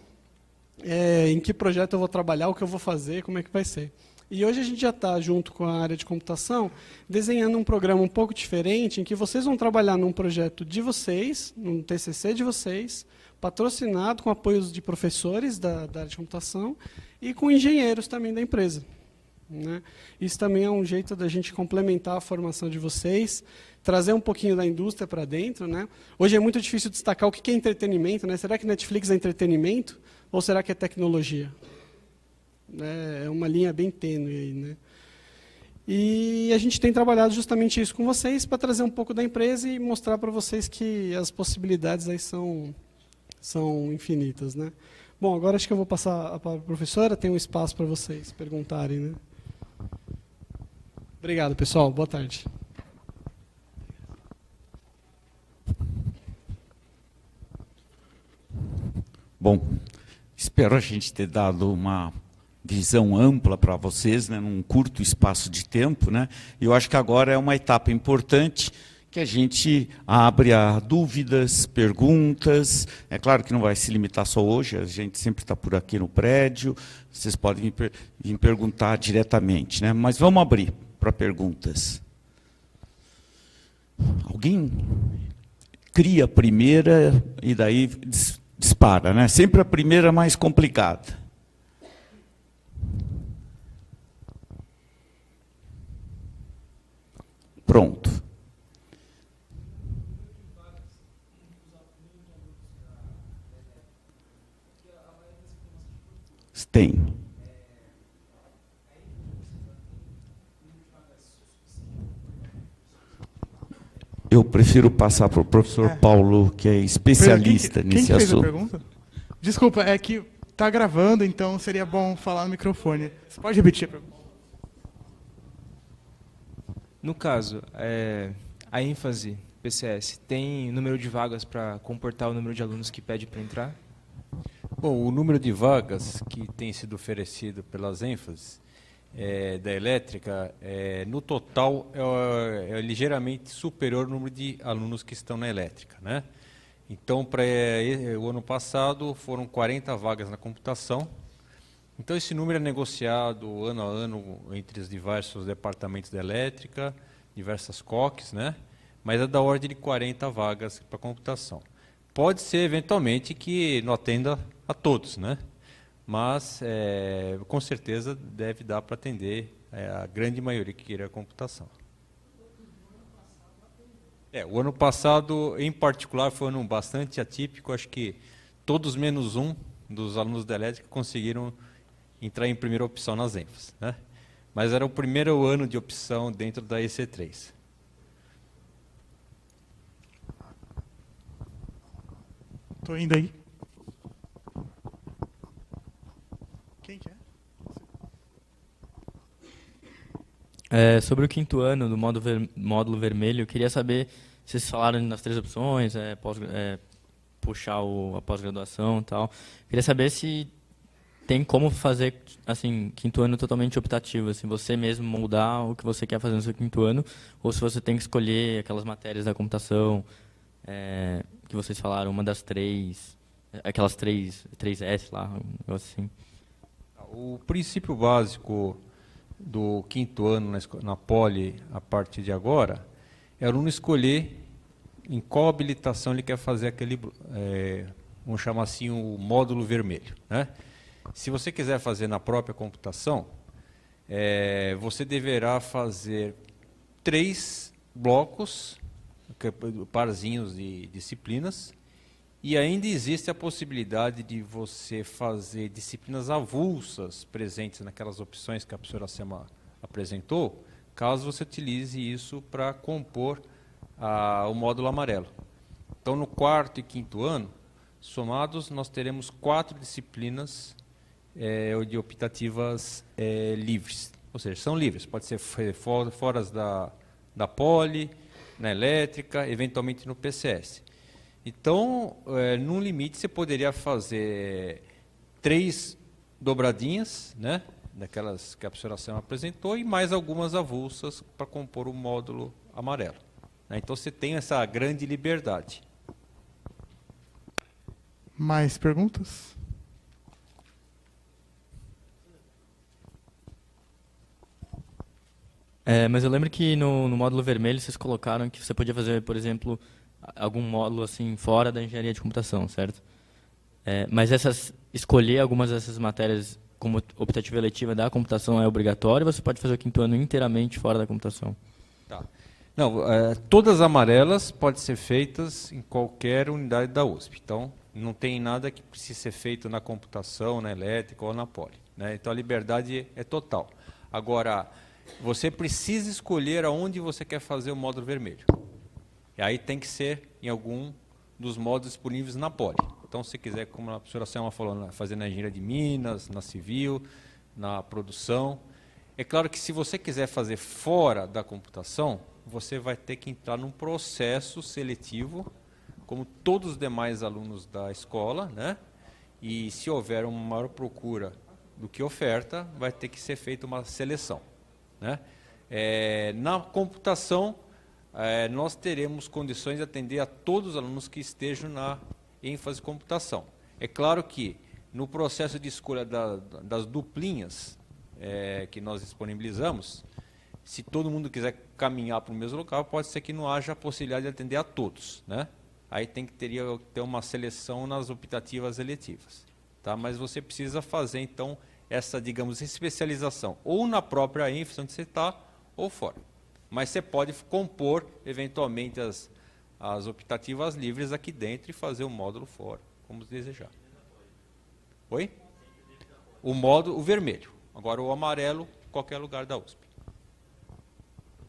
em que projeto eu vou trabalhar, o que eu vou fazer, como é que vai ser. E hoje a gente já está, junto com a área de computação, desenhando um programa um pouco diferente, em que vocês vão trabalhar num projeto de vocês, num TCC de vocês, patrocinado com apoios de professores da área de computação e com engenheiros também da empresa, né? Isso também é um jeito da gente complementar a formação de vocês, trazer um pouquinho da indústria para dentro, né? Hoje é muito difícil destacar o que é entretenimento, né? Será que Netflix é entretenimento ou será que é tecnologia? É uma linha bem tênue aí, né? E a gente tem trabalhado justamente isso com vocês para trazer um pouco da empresa e mostrar para vocês que as possibilidades aí são infinitas, né? Bom, agora acho que eu vou passar a palavra para a professora, tem um espaço para vocês perguntarem, né? Obrigado, pessoal. Boa tarde. Bom, espero a gente ter dado uma visão ampla para vocês, né, num curto espaço de tempo, né? Eu acho que agora é uma etapa importante que a gente abre a dúvidas, perguntas. É claro que não vai se limitar só hoje, a gente sempre está por aqui no prédio, vocês podem vir perguntar diretamente, né? Mas vamos abrir para perguntas. Alguém cria a primeira e daí dispara, né? Sempre a primeira mais complicada. Pronto. Tem. Eu prefiro passar para o professor Paulo, que é especialista nesse quem fez assunto. A pergunta? Desculpa, é que está gravando, então seria bom falar no microfone. Você pode repetir a pergunta? No caso, a ênfase PCS tem número de vagas para comportar o número de alunos que pede para entrar? Bom, o número de vagas que tem sido oferecido pelas ênfases da elétrica, no total, é ligeiramente superior ao número de alunos que estão na elétrica, né? Então, para o ano passado, foram 40 vagas na computação. Então, esse número é negociado ano a ano entre os diversos departamentos da elétrica, diversas COCs, né? Mas é da ordem de 40 vagas para computação. Pode ser, eventualmente, que não atenda a todos, né? Mas, com certeza, deve dar para atender a grande maioria que queira a computação. O ano passado, em particular, foi um ano bastante atípico. Acho que todos menos um dos alunos da elétrica conseguiram entrar em primeira opção nas ênfases, né? Mas era o primeiro ano de opção dentro da EC3. Estou indo aí. Quem que é? Sobre o quinto ano do módulo vermelho, eu queria saber, vocês falaram nas 3 opções, puxar a pós-graduação e tal. Queria saber se tem como fazer, assim, quinto ano totalmente optativo, assim, você mesmo mudar o que você quer fazer no seu quinto ano, ou se você tem que escolher aquelas matérias da computação, que vocês falaram, uma das 3, aquelas 3S lá, um negócio assim. O princípio básico do quinto ano na Poli, a partir de agora, é o aluno escolher em qual habilitação ele quer fazer aquele, vamos chamar assim, o módulo vermelho, né? Se você quiser fazer na própria computação, você deverá fazer 3 blocos, parzinhos de disciplinas, e ainda existe a possibilidade de você fazer disciplinas avulsas presentes naquelas opções que a professora Sema apresentou, caso você utilize isso para compor o módulo amarelo. Então, no quarto e quinto ano, somados, nós teremos 4 disciplinas de optativas livres. Ou seja, são livres, pode ser fora da Poli, na elétrica, eventualmente no PCS. Então, num limite, você poderia fazer 3 dobradinhas, né, daquelas que a professora Sema apresentou, e mais algumas avulsas para compor o módulo amarelo. Então, você tem essa grande liberdade. Mais perguntas? Mas eu lembro que no módulo vermelho vocês colocaram que você podia fazer, por exemplo, algum módulo assim fora da engenharia de computação, certo? Mas escolher algumas dessas matérias como optativa eletiva da computação é obrigatório, ou você pode fazer o quinto ano inteiramente fora da computação? Tá. Não, todas as amarelas podem ser feitas em qualquer unidade da USP. Então, não tem nada que precise ser feito na computação, na elétrica ou na Poli, né? Então, a liberdade é total. Agora, você precisa escolher aonde você quer fazer o módulo vermelho. E aí tem que ser em algum dos módulos disponíveis na Poli. Então, se quiser, como a professora Selma falou, fazer na engenharia de Minas, na civil, na produção. É claro que se você quiser fazer fora da computação, você vai ter que entrar num processo seletivo, como todos os demais alunos da escola, né? E se houver uma maior procura do que oferta, vai ter que ser feita uma seleção, né? Na computação, nós teremos condições de atender a todos os alunos que estejam na ênfase computação. É claro que no processo de escolha das duplinhas que nós disponibilizamos, se todo mundo quiser caminhar para o mesmo local, pode ser que não haja a possibilidade de atender a todos, né? Aí teria que ter uma seleção nas optativas eletivas, tá? Mas você precisa fazer, então, essa, digamos, especialização, ou na própria ênfase onde você está, ou fora. Mas você pode compor, eventualmente, as optativas livres aqui dentro e fazer o módulo fora, como desejar. Oi? O vermelho. Agora, o amarelo, qualquer lugar da USP.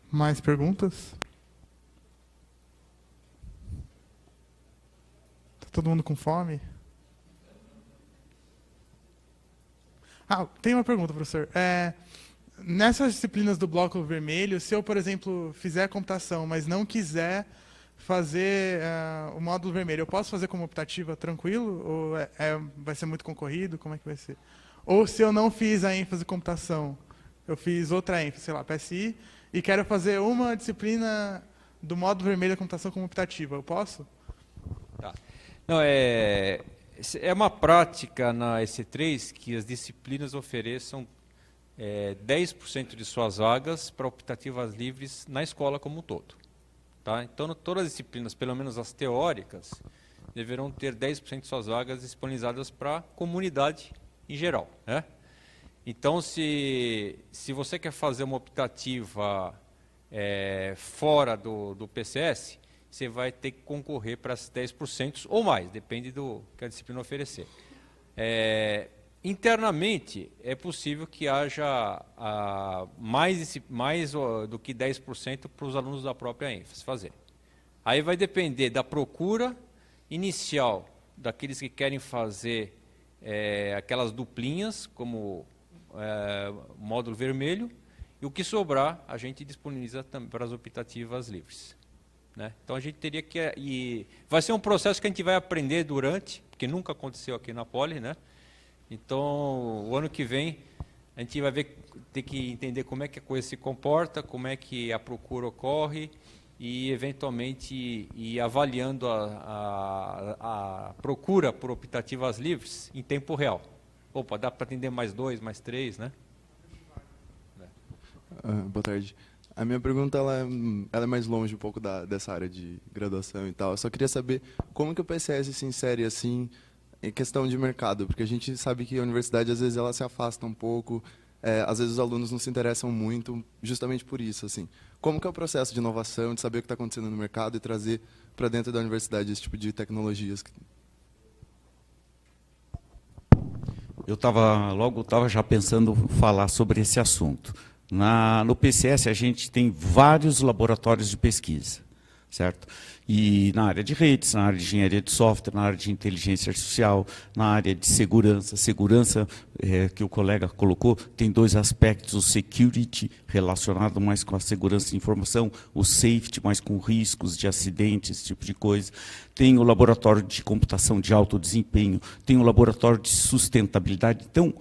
Mais perguntas? Está todo mundo com fome? Tem uma pergunta, professor. Nessas disciplinas do bloco vermelho, se eu, por exemplo, fizer computação, mas não quiser fazer o módulo vermelho, eu posso fazer como optativa tranquilo? Ou vai ser muito concorrido? Como é que vai ser? Ou se eu não fiz a ênfase computação, eu fiz outra ênfase, sei lá, PSI, e quero fazer uma disciplina do módulo vermelho da computação como optativa, eu posso? Tá. Não, é uma prática na EC3 que as disciplinas ofereçam 10% de suas vagas para optativas livres na escola como um todo. Tá? Então, todas as disciplinas, pelo menos as teóricas, deverão ter 10% de suas vagas disponibilizadas para a comunidade em geral, né? Então, se você quer fazer uma optativa fora do PCS, você vai ter que concorrer para esses 10% ou mais, depende do que a disciplina oferecer. Internamente, é possível que haja mais do que 10% para os alunos da própria ênfase fazer. Aí vai depender da procura inicial daqueles que querem fazer aquelas duplinhas, como módulo vermelho, e o que sobrar a gente disponibiliza também para as optativas livres. Né? Então a gente teria que... E vai ser um processo que a gente vai aprender durante, porque nunca aconteceu aqui na Poli, né? Então, o ano que vem, a gente vai ter que entender como é que a coisa se comporta, como é que a procura ocorre, e, eventualmente, ir avaliando a procura por optativas livres em tempo real. Opa, dá para atender mais 2, mais 3, né? Boa tarde. A minha pergunta ela é mais longe um pouco dessa área de graduação e tal. Eu só queria saber como que o PCS se insere assim em questão de mercado, porque a gente sabe que a universidade às vezes ela se afasta um pouco, às vezes os alunos não se interessam muito, justamente por isso. Assim, como que é o processo de inovação, de saber o que está acontecendo no mercado e trazer para dentro da universidade esse tipo de tecnologias? Eu estava já pensando falar sobre esse assunto. No PCS, a gente tem vários laboratórios de pesquisa, certo? E na área de redes, na área de engenharia de software, na área de inteligência artificial, na área de segurança. Segurança, que o colega colocou, tem 2 aspectos: o security, relacionado mais com a segurança de informação, o safety, mais com riscos de acidentes, esse tipo de coisa. Tem o laboratório de computação de alto desempenho, tem o laboratório de sustentabilidade. Então,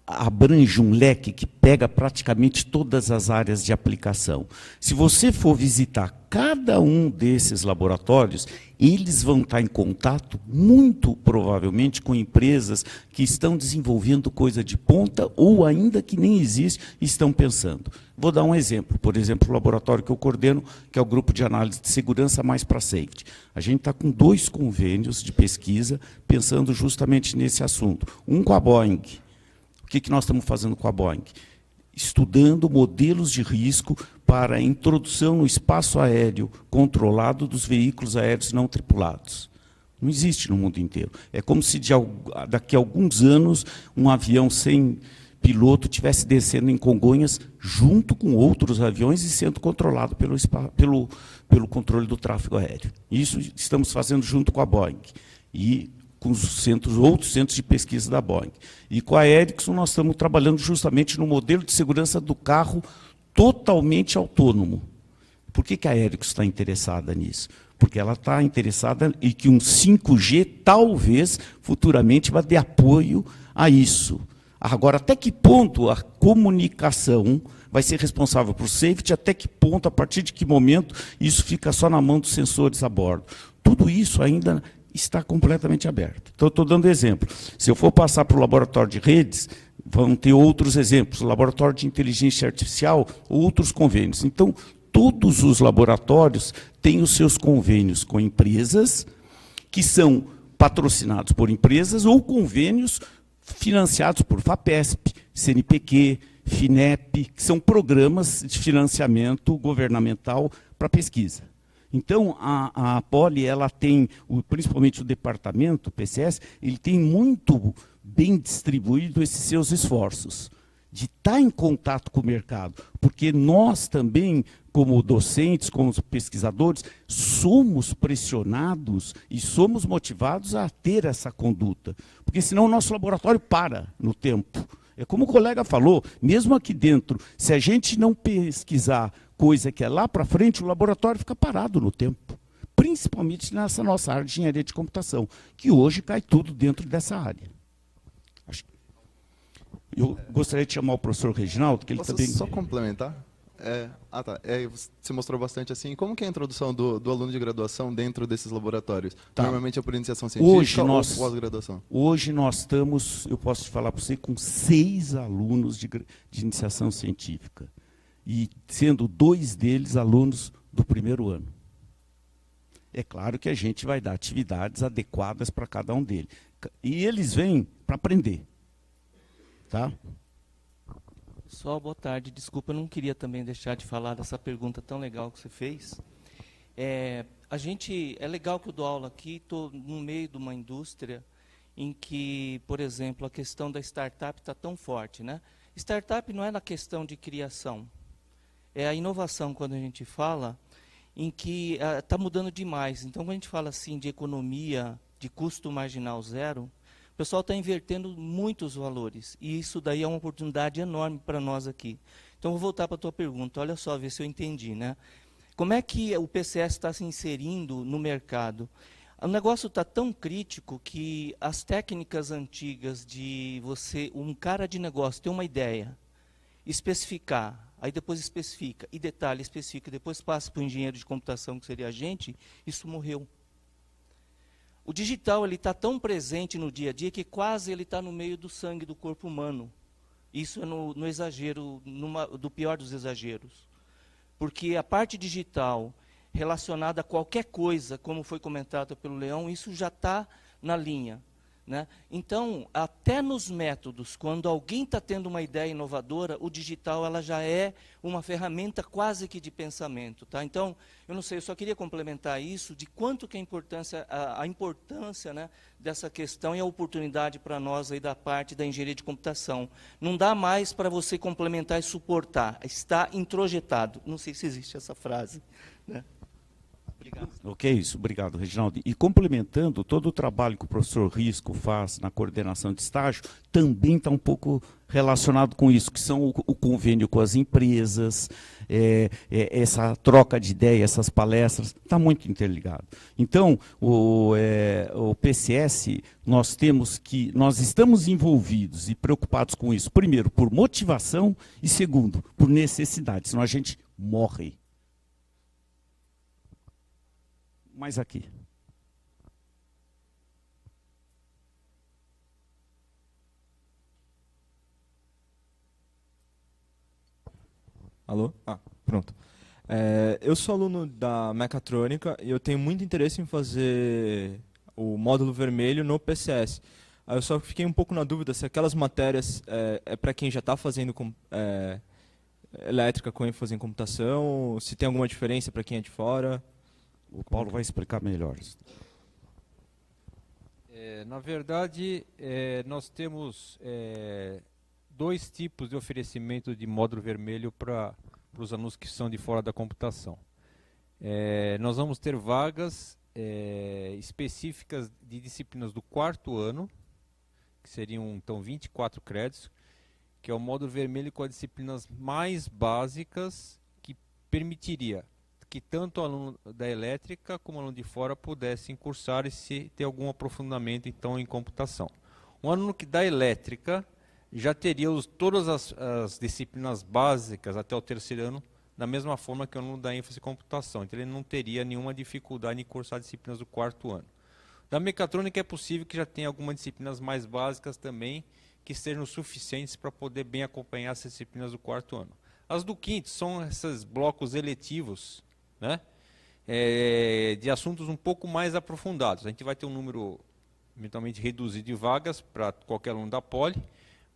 abrange um leque que pega praticamente todas as áreas de aplicação. Se você for visitar cada um desses laboratórios, eles vão estar em contato, muito provavelmente, com empresas que estão desenvolvendo coisa de ponta ou ainda que nem existe e estão pensando. Vou dar um exemplo. Por exemplo, o laboratório que eu coordeno, que é o Grupo de Análise de Segurança mais para Safety. A gente está com 2 convênios de pesquisa pensando justamente nesse assunto. Um com a Boeing. O que nós estamos fazendo com a Boeing? Estudando modelos de risco para a introdução no espaço aéreo controlado dos veículos aéreos não tripulados. Não existe no mundo inteiro. É como se daqui a alguns anos um avião sem piloto estivesse descendo em Congonhas junto com outros aviões e sendo controlado pelo controle do tráfego aéreo. Isso estamos fazendo junto com a Boeing. E com os outros centros de pesquisa da Boeing. E com a Ericsson nós estamos trabalhando justamente no modelo de segurança do carro totalmente autônomo. Por que a Ericsson está interessada nisso? Porque ela está interessada em que um 5G talvez futuramente vá dar apoio a isso. Agora, até que ponto a comunicação vai ser responsável por safety, até que ponto, a partir de que momento, isso fica só na mão dos sensores a bordo. Tudo isso ainda está completamente aberto. Então, estou dando exemplo. Se eu for passar para o laboratório de redes, vão ter outros exemplos. O laboratório de inteligência artificial, outros convênios. Então, todos os laboratórios têm os seus convênios com empresas, que são patrocinados por empresas, ou convênios financiados por FAPESP, CNPq, FINEP, que são programas de financiamento governamental para pesquisa. Então, a Poli, ela tem, principalmente o departamento, o PCS, ele tem muito bem distribuído esses seus esforços de estar em contato com o mercado, porque nós também, como docentes, como pesquisadores, somos pressionados e somos motivados a ter essa conduta, porque senão o nosso laboratório para no tempo. É como o colega falou, mesmo aqui dentro, se a gente não pesquisar coisa que é lá para frente, o laboratório fica parado no tempo, principalmente nessa nossa área de engenharia de computação, que hoje cai tudo dentro dessa área. Eu gostaria de chamar o professor Reginaldo, que ele Posso também... só complementar? Você mostrou bastante assim. Como que é a introdução do aluno de graduação dentro desses laboratórios? Tá. Normalmente é por iniciação científica ou pós-graduação? Hoje nós estamos, eu posso te falar para você, com 6 alunos de iniciação científica. E sendo 2 deles alunos do primeiro ano. É claro que a gente vai dar atividades adequadas para cada um deles. E eles vêm para aprender. Tá? Pessoal, boa tarde. Desculpa, eu não queria também deixar de falar dessa pergunta tão legal que você fez. É legal que eu dou aula aqui, estou no meio de uma indústria em que, por exemplo, a questão da startup está tão forte, né? Startup não é na questão de criação, é a inovação, quando a gente fala, em que está mudando demais. Então, quando a gente fala assim de economia de custo marginal zero, o pessoal está invertendo muitos valores. E isso daí é uma oportunidade enorme para nós aqui. Então, eu vou voltar para a tua pergunta. Olha só, ver se eu entendi, né? Como é que o PCS está se inserindo no mercado? O negócio está tão crítico que as técnicas antigas de um cara de negócio ter uma ideia, especificar, aí depois especifica, e detalhe, especifica, depois passa para o engenheiro de computação, que seria a gente, isso morreu. O digital está tão presente no dia a dia que quase ele está no meio do sangue do corpo humano. Isso é no exagero, do pior dos exageros. Porque a parte digital relacionada a qualquer coisa, como foi comentado pelo Leão, isso já está na linha. Né? Então, até nos métodos, quando alguém está tendo uma ideia inovadora, o digital ela já é uma ferramenta quase que de pensamento. Tá? Então, eu não sei, eu só queria complementar isso, de quanto que a importância né, dessa questão e a oportunidade para nós aí da parte da engenharia de computação. Não dá mais para você complementar e suportar, está introjetado. Não sei se existe essa frase. Né? Obrigado. Ok, isso, obrigado, Reginaldo. E complementando, todo o trabalho que o professor Risco faz na coordenação de estágio também está um pouco relacionado com isso, que são o convênio com as empresas, essa troca de ideias, essas palestras, está muito interligado. Então, o PCS, nós estamos envolvidos e preocupados com isso, primeiro, por motivação e segundo, por necessidade, senão a gente morre. Mais aqui. Alô? Pronto. Eu sou aluno da mecatrônica e eu tenho muito interesse em fazer o módulo vermelho no PCS. Eu só fiquei um pouco na dúvida se aquelas matérias é para quem já está fazendo elétrica com ênfase em computação, se tem alguma diferença para quem é de fora. O Paulo vai explicar melhor. Na verdade, nós temos dois tipos de oferecimento de módulo vermelho para os alunos que são de fora da computação. Nós vamos ter vagas específicas de disciplinas do 4º ano, que seriam então 24 créditos, que é o módulo vermelho com as disciplinas mais básicas, que permitiria que tanto o aluno da elétrica como o aluno de fora pudessem cursar e se ter algum aprofundamento então em computação. Um aluno que da elétrica já teria todas as disciplinas básicas até o 3º ano, da mesma forma que o aluno da ênfase em computação. Então ele não teria nenhuma dificuldade em cursar disciplinas do 4º ano. Da mecatrônica é possível que já tenha algumas disciplinas mais básicas também, que sejam suficientes para poder bem acompanhar essas disciplinas do 4º ano. As do 5º são esses blocos eletivos, né? De assuntos um pouco mais aprofundados. A gente vai ter um número eventualmente reduzido de vagas para qualquer aluno da Poli,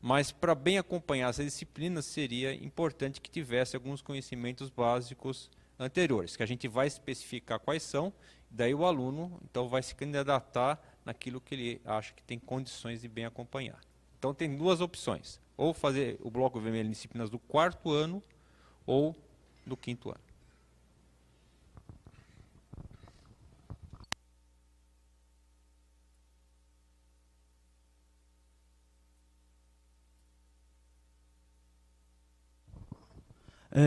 mas para bem acompanhar essas disciplinas seria importante que tivesse alguns conhecimentos básicos anteriores, que a gente vai especificar quais são, daí o aluno então vai se candidatar naquilo que ele acha que tem condições de bem acompanhar. Então tem duas opções, ou fazer o bloco vermelho em disciplinas do 4º ano ou do 5º ano.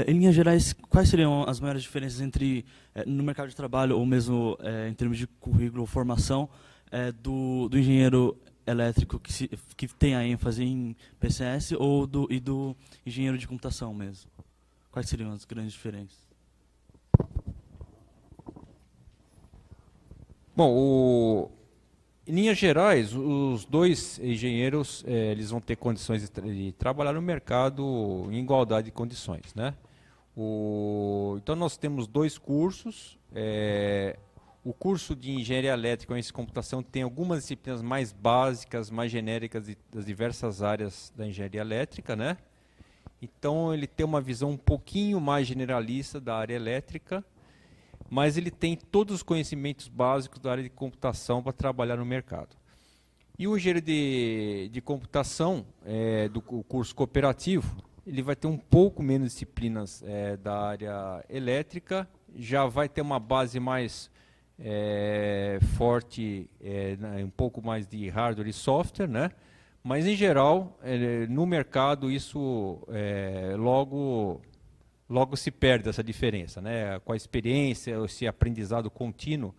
Em linhas gerais, quais seriam as maiores diferenças entre, no mercado de trabalho, ou mesmo em termos de currículo ou formação, do engenheiro elétrico que tem a ênfase em PCS e do engenheiro de computação mesmo? Quais seriam as grandes diferenças? Bom, em linhas gerais, os dois engenheiros eles vão ter condições de trabalhar no mercado em igualdade de condições, né? Então nós temos dois cursos. O curso de engenharia elétrica e computação tem algumas disciplinas mais básicas, mais genéricas das diversas áreas da engenharia elétrica, né? Então ele tem uma visão um pouquinho mais generalista da área elétrica, mas ele tem todos os conhecimentos básicos da área de computação para trabalhar no mercado. E o engenheiro de computação, do curso cooperativo, ele vai ter um pouco menos disciplinas da área elétrica, já vai ter uma base mais forte, um pouco mais de hardware e software, né? Mas, em geral, no mercado, isso logo se perde essa diferença, né? Com a experiência, esse aprendizado contínuo,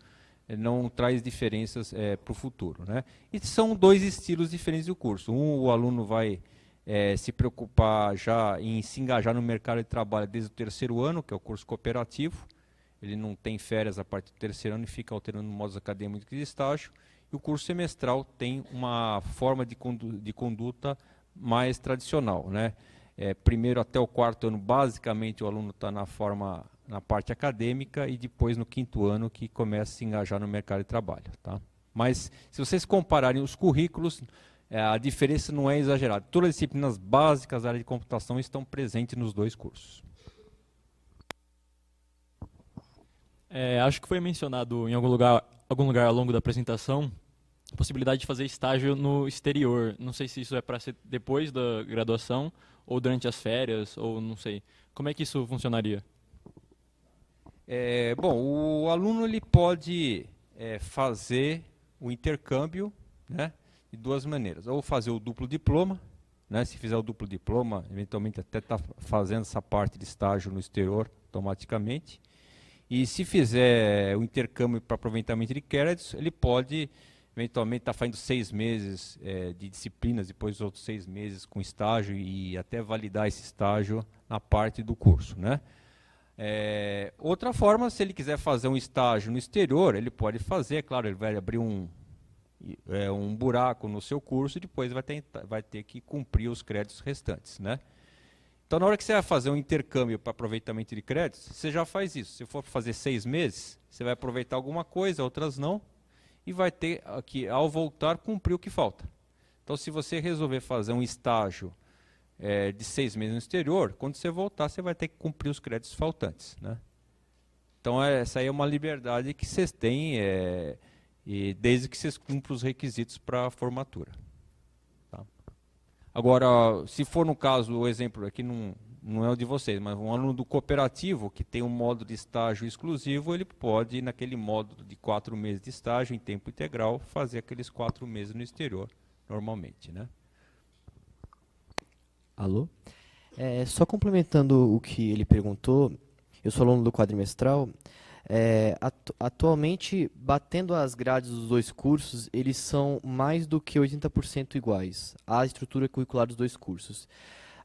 não traz diferenças para o futuro, né? E são dois estilos diferentes do curso. O aluno vai se preocupar já em se engajar no mercado de trabalho desde o terceiro ano, que é o curso cooperativo. Ele não tem férias a partir do terceiro ano e fica alternando módulos acadêmicos de estágio. E o curso semestral tem uma forma de conduta mais tradicional, né? Primeiro até o quarto ano, basicamente, o aluno está na parte acadêmica e depois no quinto ano que começa a se engajar no mercado de trabalho, tá? Mas, se vocês compararem os currículos, a diferença não é exagerada. Todas as disciplinas básicas da área de computação estão presentes nos dois cursos. Acho que foi mencionado em algum lugar ao longo da apresentação a possibilidade de fazer estágio no exterior. Não sei se isso é para ser depois da graduação ou durante as férias, ou não sei. Como é que isso funcionaria? Bom, o aluno ele pode fazer o intercâmbio, né, de duas maneiras. Ou fazer o duplo diploma, né, se fizer o duplo diploma, eventualmente até está fazendo essa parte de estágio no exterior automaticamente. E se fizer o intercâmbio para aproveitamento de créditos, ele pode eventualmente estar fazendo 6 meses de disciplinas, depois outros 6 meses com estágio e até validar esse estágio na parte do curso, né? Outra forma, se ele quiser fazer um estágio no exterior, ele pode fazer, é claro, ele vai abrir um buraco no seu curso e depois vai ter que cumprir os créditos restantes, né? Então, na hora que você vai fazer um intercâmbio para aproveitamento de créditos, você já faz isso. Se for fazer 6 meses, você vai aproveitar alguma coisa, outras não, e vai ter que, ao voltar, cumprir o que falta. Então, se você resolver fazer um estágio de 6 meses no exterior, quando você voltar, você vai ter que cumprir os créditos faltantes, né? Então, essa aí é uma liberdade que vocês têm, e desde que vocês cumpram os requisitos para a formatura. Tá? Agora, se for no caso, o exemplo aqui não é o de vocês, mas um aluno do cooperativo que tem um módulo de estágio exclusivo, ele pode, naquele módulo de 4 meses de estágio em tempo integral, fazer aqueles 4 meses no exterior, normalmente, né? Alô? Só complementando o que ele perguntou, eu sou aluno do quadrimestral. Atualmente, batendo as grades dos dois cursos, eles são mais do que 80% iguais à estrutura curricular dos dois cursos.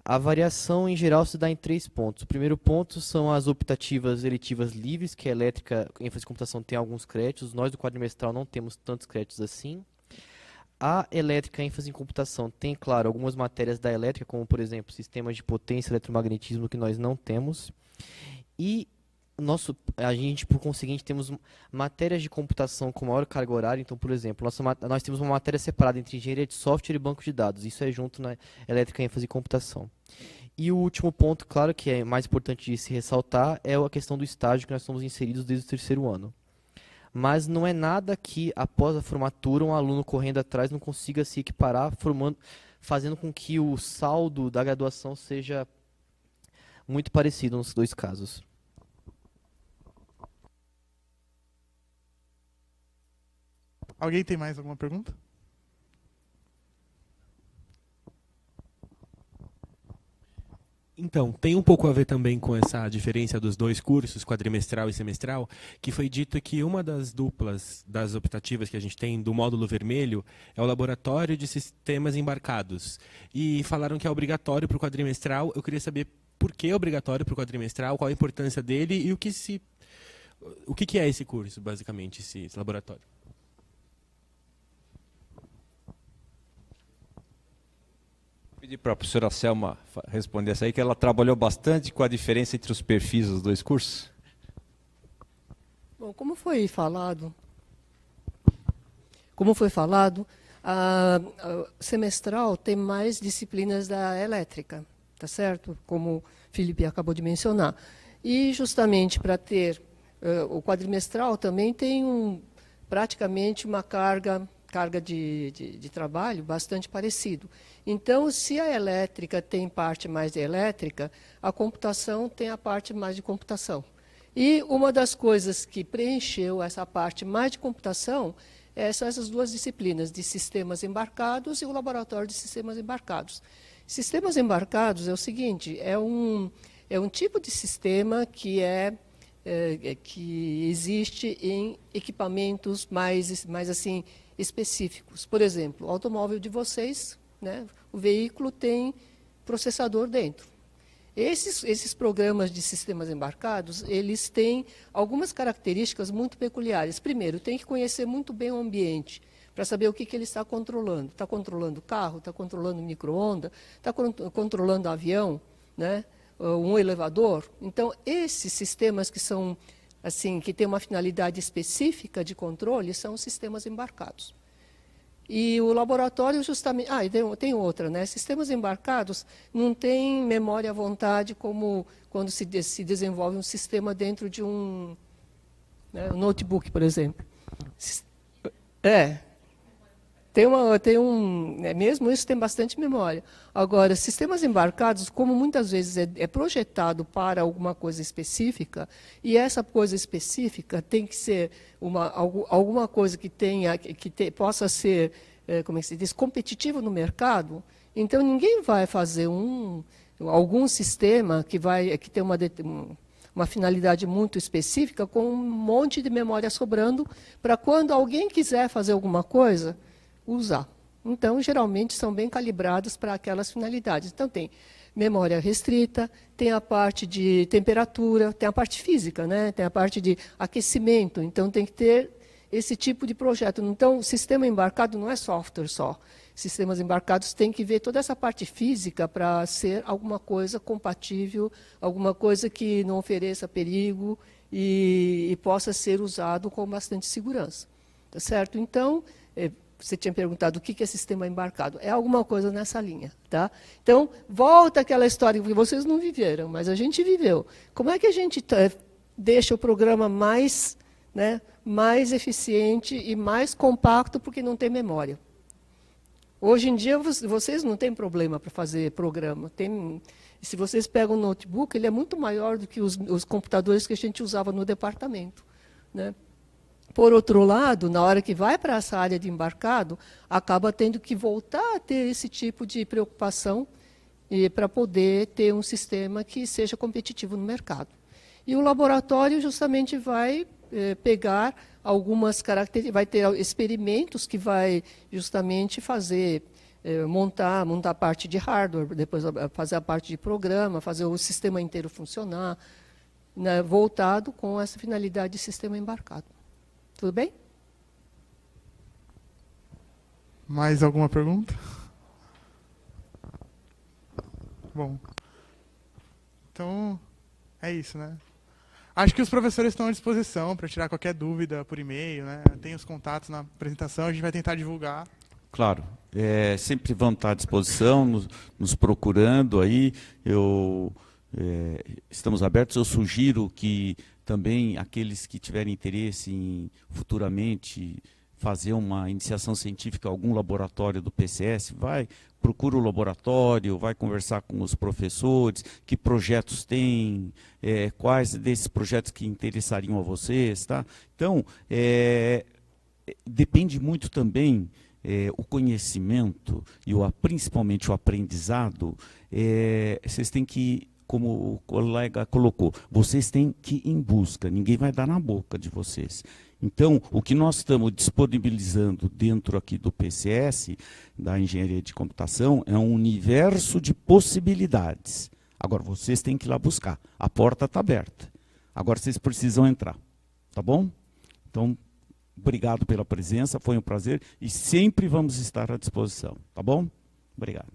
A variação, em geral, se dá em 3 pontos. O primeiro ponto são as optativas eletivas livres, que a elétrica, ênfase em computação, tem alguns créditos. Nós, do quadrimestral, não temos tantos créditos assim. A elétrica, ênfase em computação, tem, claro, algumas matérias da elétrica, como, por exemplo, sistemas de potência, eletromagnetismo, que nós não temos. E a gente, por conseguinte, temos matérias de computação com maior carga horária. Então, por exemplo, nós temos uma matéria separada entre engenharia de software e banco de dados. Isso é junto na elétrica, ênfase em computação. E o último ponto, claro, que é mais importante de se ressaltar, é a questão do estágio que nós somos inseridos desde o terceiro ano. Mas não é nada que, após a formatura, um aluno correndo atrás não consiga se equiparar, fazendo com que o saldo da graduação seja muito parecido nos dois casos. Alguém tem mais alguma pergunta? Então, tem um pouco a ver também com essa diferença dos dois cursos, quadrimestral e semestral, que foi dito que uma das duplas das optativas que a gente tem do módulo vermelho é o laboratório de sistemas embarcados. E falaram que é obrigatório para o quadrimestral. Eu queria saber por que é obrigatório para o quadrimestral, qual a importância dele e o que é esse curso, basicamente, esse laboratório. Pedir para a professora Selma responder essa aí, que ela trabalhou bastante com a diferença entre os perfis dos dois cursos. Bom, como foi falado, a semestral tem mais disciplinas da elétrica, tá certo? Como o Felipe acabou de mencionar. E justamente para ter o quadrimestral também tem praticamente uma carga de trabalho bastante parecido. Então, se a elétrica tem parte mais de elétrica, a computação tem a parte mais de computação. E uma das coisas que preencheu essa parte mais de computação são essas duas disciplinas, de sistemas embarcados e o laboratório de sistemas embarcados. Sistemas embarcados é o seguinte, é um tipo de sistema que existe em equipamentos mais assim, específicos. Por exemplo, o automóvel de vocês, né, o veículo tem processador dentro. Esses programas de sistemas embarcados, eles têm algumas características muito peculiares. Primeiro, tem que conhecer muito bem o ambiente, para saber o que ele está controlando. Está controlando o carro, está controlando o micro-ondas, está controlando o avião, né? Um elevador. Então, esses sistemas que são assim, que têm uma finalidade específica de controle, são os sistemas embarcados. E o laboratório justamente... Ah, e tem outra, né? Sistemas embarcados não tem memória à vontade como quando se desenvolve um sistema dentro de um notebook, por exemplo. Mesmo isso tem bastante memória. Agora, sistemas embarcados, como muitas vezes é projetado para alguma coisa específica, e essa coisa específica tem que ser alguma coisa que possa ser, como é que se diz, competitivo no mercado. Então, ninguém vai fazer algum sistema que tem uma finalidade muito específica com um monte de memória sobrando para quando alguém quiser fazer alguma coisa, usar. Então, geralmente, são bem calibrados para aquelas finalidades. Então, tem memória restrita, tem a parte de temperatura, tem a parte física, né? Tem a parte de aquecimento. Então, tem que ter esse tipo de projeto. Então, o sistema embarcado não é software só. Sistemas embarcados têm que ver toda essa parte física para ser alguma coisa compatível, alguma coisa que não ofereça perigo e possa ser usado com bastante segurança. Tá certo? Então, você tinha perguntado o que é sistema embarcado. É alguma coisa nessa linha. Tá? Então, volta àquela história que vocês não viveram, mas a gente viveu. Como é que a gente deixa o programa mais eficiente e mais compacto porque não tem memória? Hoje em dia, vocês não têm problema para fazer programa. Se vocês pegam um notebook, ele é muito maior do que os computadores que a gente usava no departamento. Né? Por outro lado, na hora que vai para essa área de embarcado, acaba tendo que voltar a ter esse tipo de preocupação para poder ter um sistema que seja competitivo no mercado. E o laboratório justamente vai pegar algumas características, vai ter experimentos que vai justamente fazer, montar a parte de hardware, depois fazer a parte de programa, fazer o sistema inteiro funcionar, né, voltado com essa finalidade de sistema embarcado. Tudo bem? Mais alguma pergunta? Bom. Então, é isso, né? Acho que os professores estão à disposição para tirar qualquer dúvida por e-mail, né? Tem os contatos na apresentação, a gente vai tentar divulgar. Claro, sempre vão estar à disposição, nos procurando aí. Estamos abertos. Eu sugiro que também aqueles que tiverem interesse em futuramente fazer uma iniciação científica em algum laboratório do PCS, procura o laboratório, vai conversar com os professores, que projetos tem, quais desses projetos que interessariam a vocês. Tá? Então, depende muito também o conhecimento e principalmente o aprendizado, vocês têm que, como o colega colocou, vocês têm que ir em busca, ninguém vai dar na boca de vocês. Então, o que nós estamos disponibilizando dentro aqui do PCS, da Engenharia de Computação, é um universo de possibilidades. Agora, vocês têm que ir lá buscar. A porta está aberta. Agora, vocês precisam entrar. Tá bom? Então, obrigado pela presença, foi um prazer e sempre vamos estar à disposição. Tá bom? Obrigado.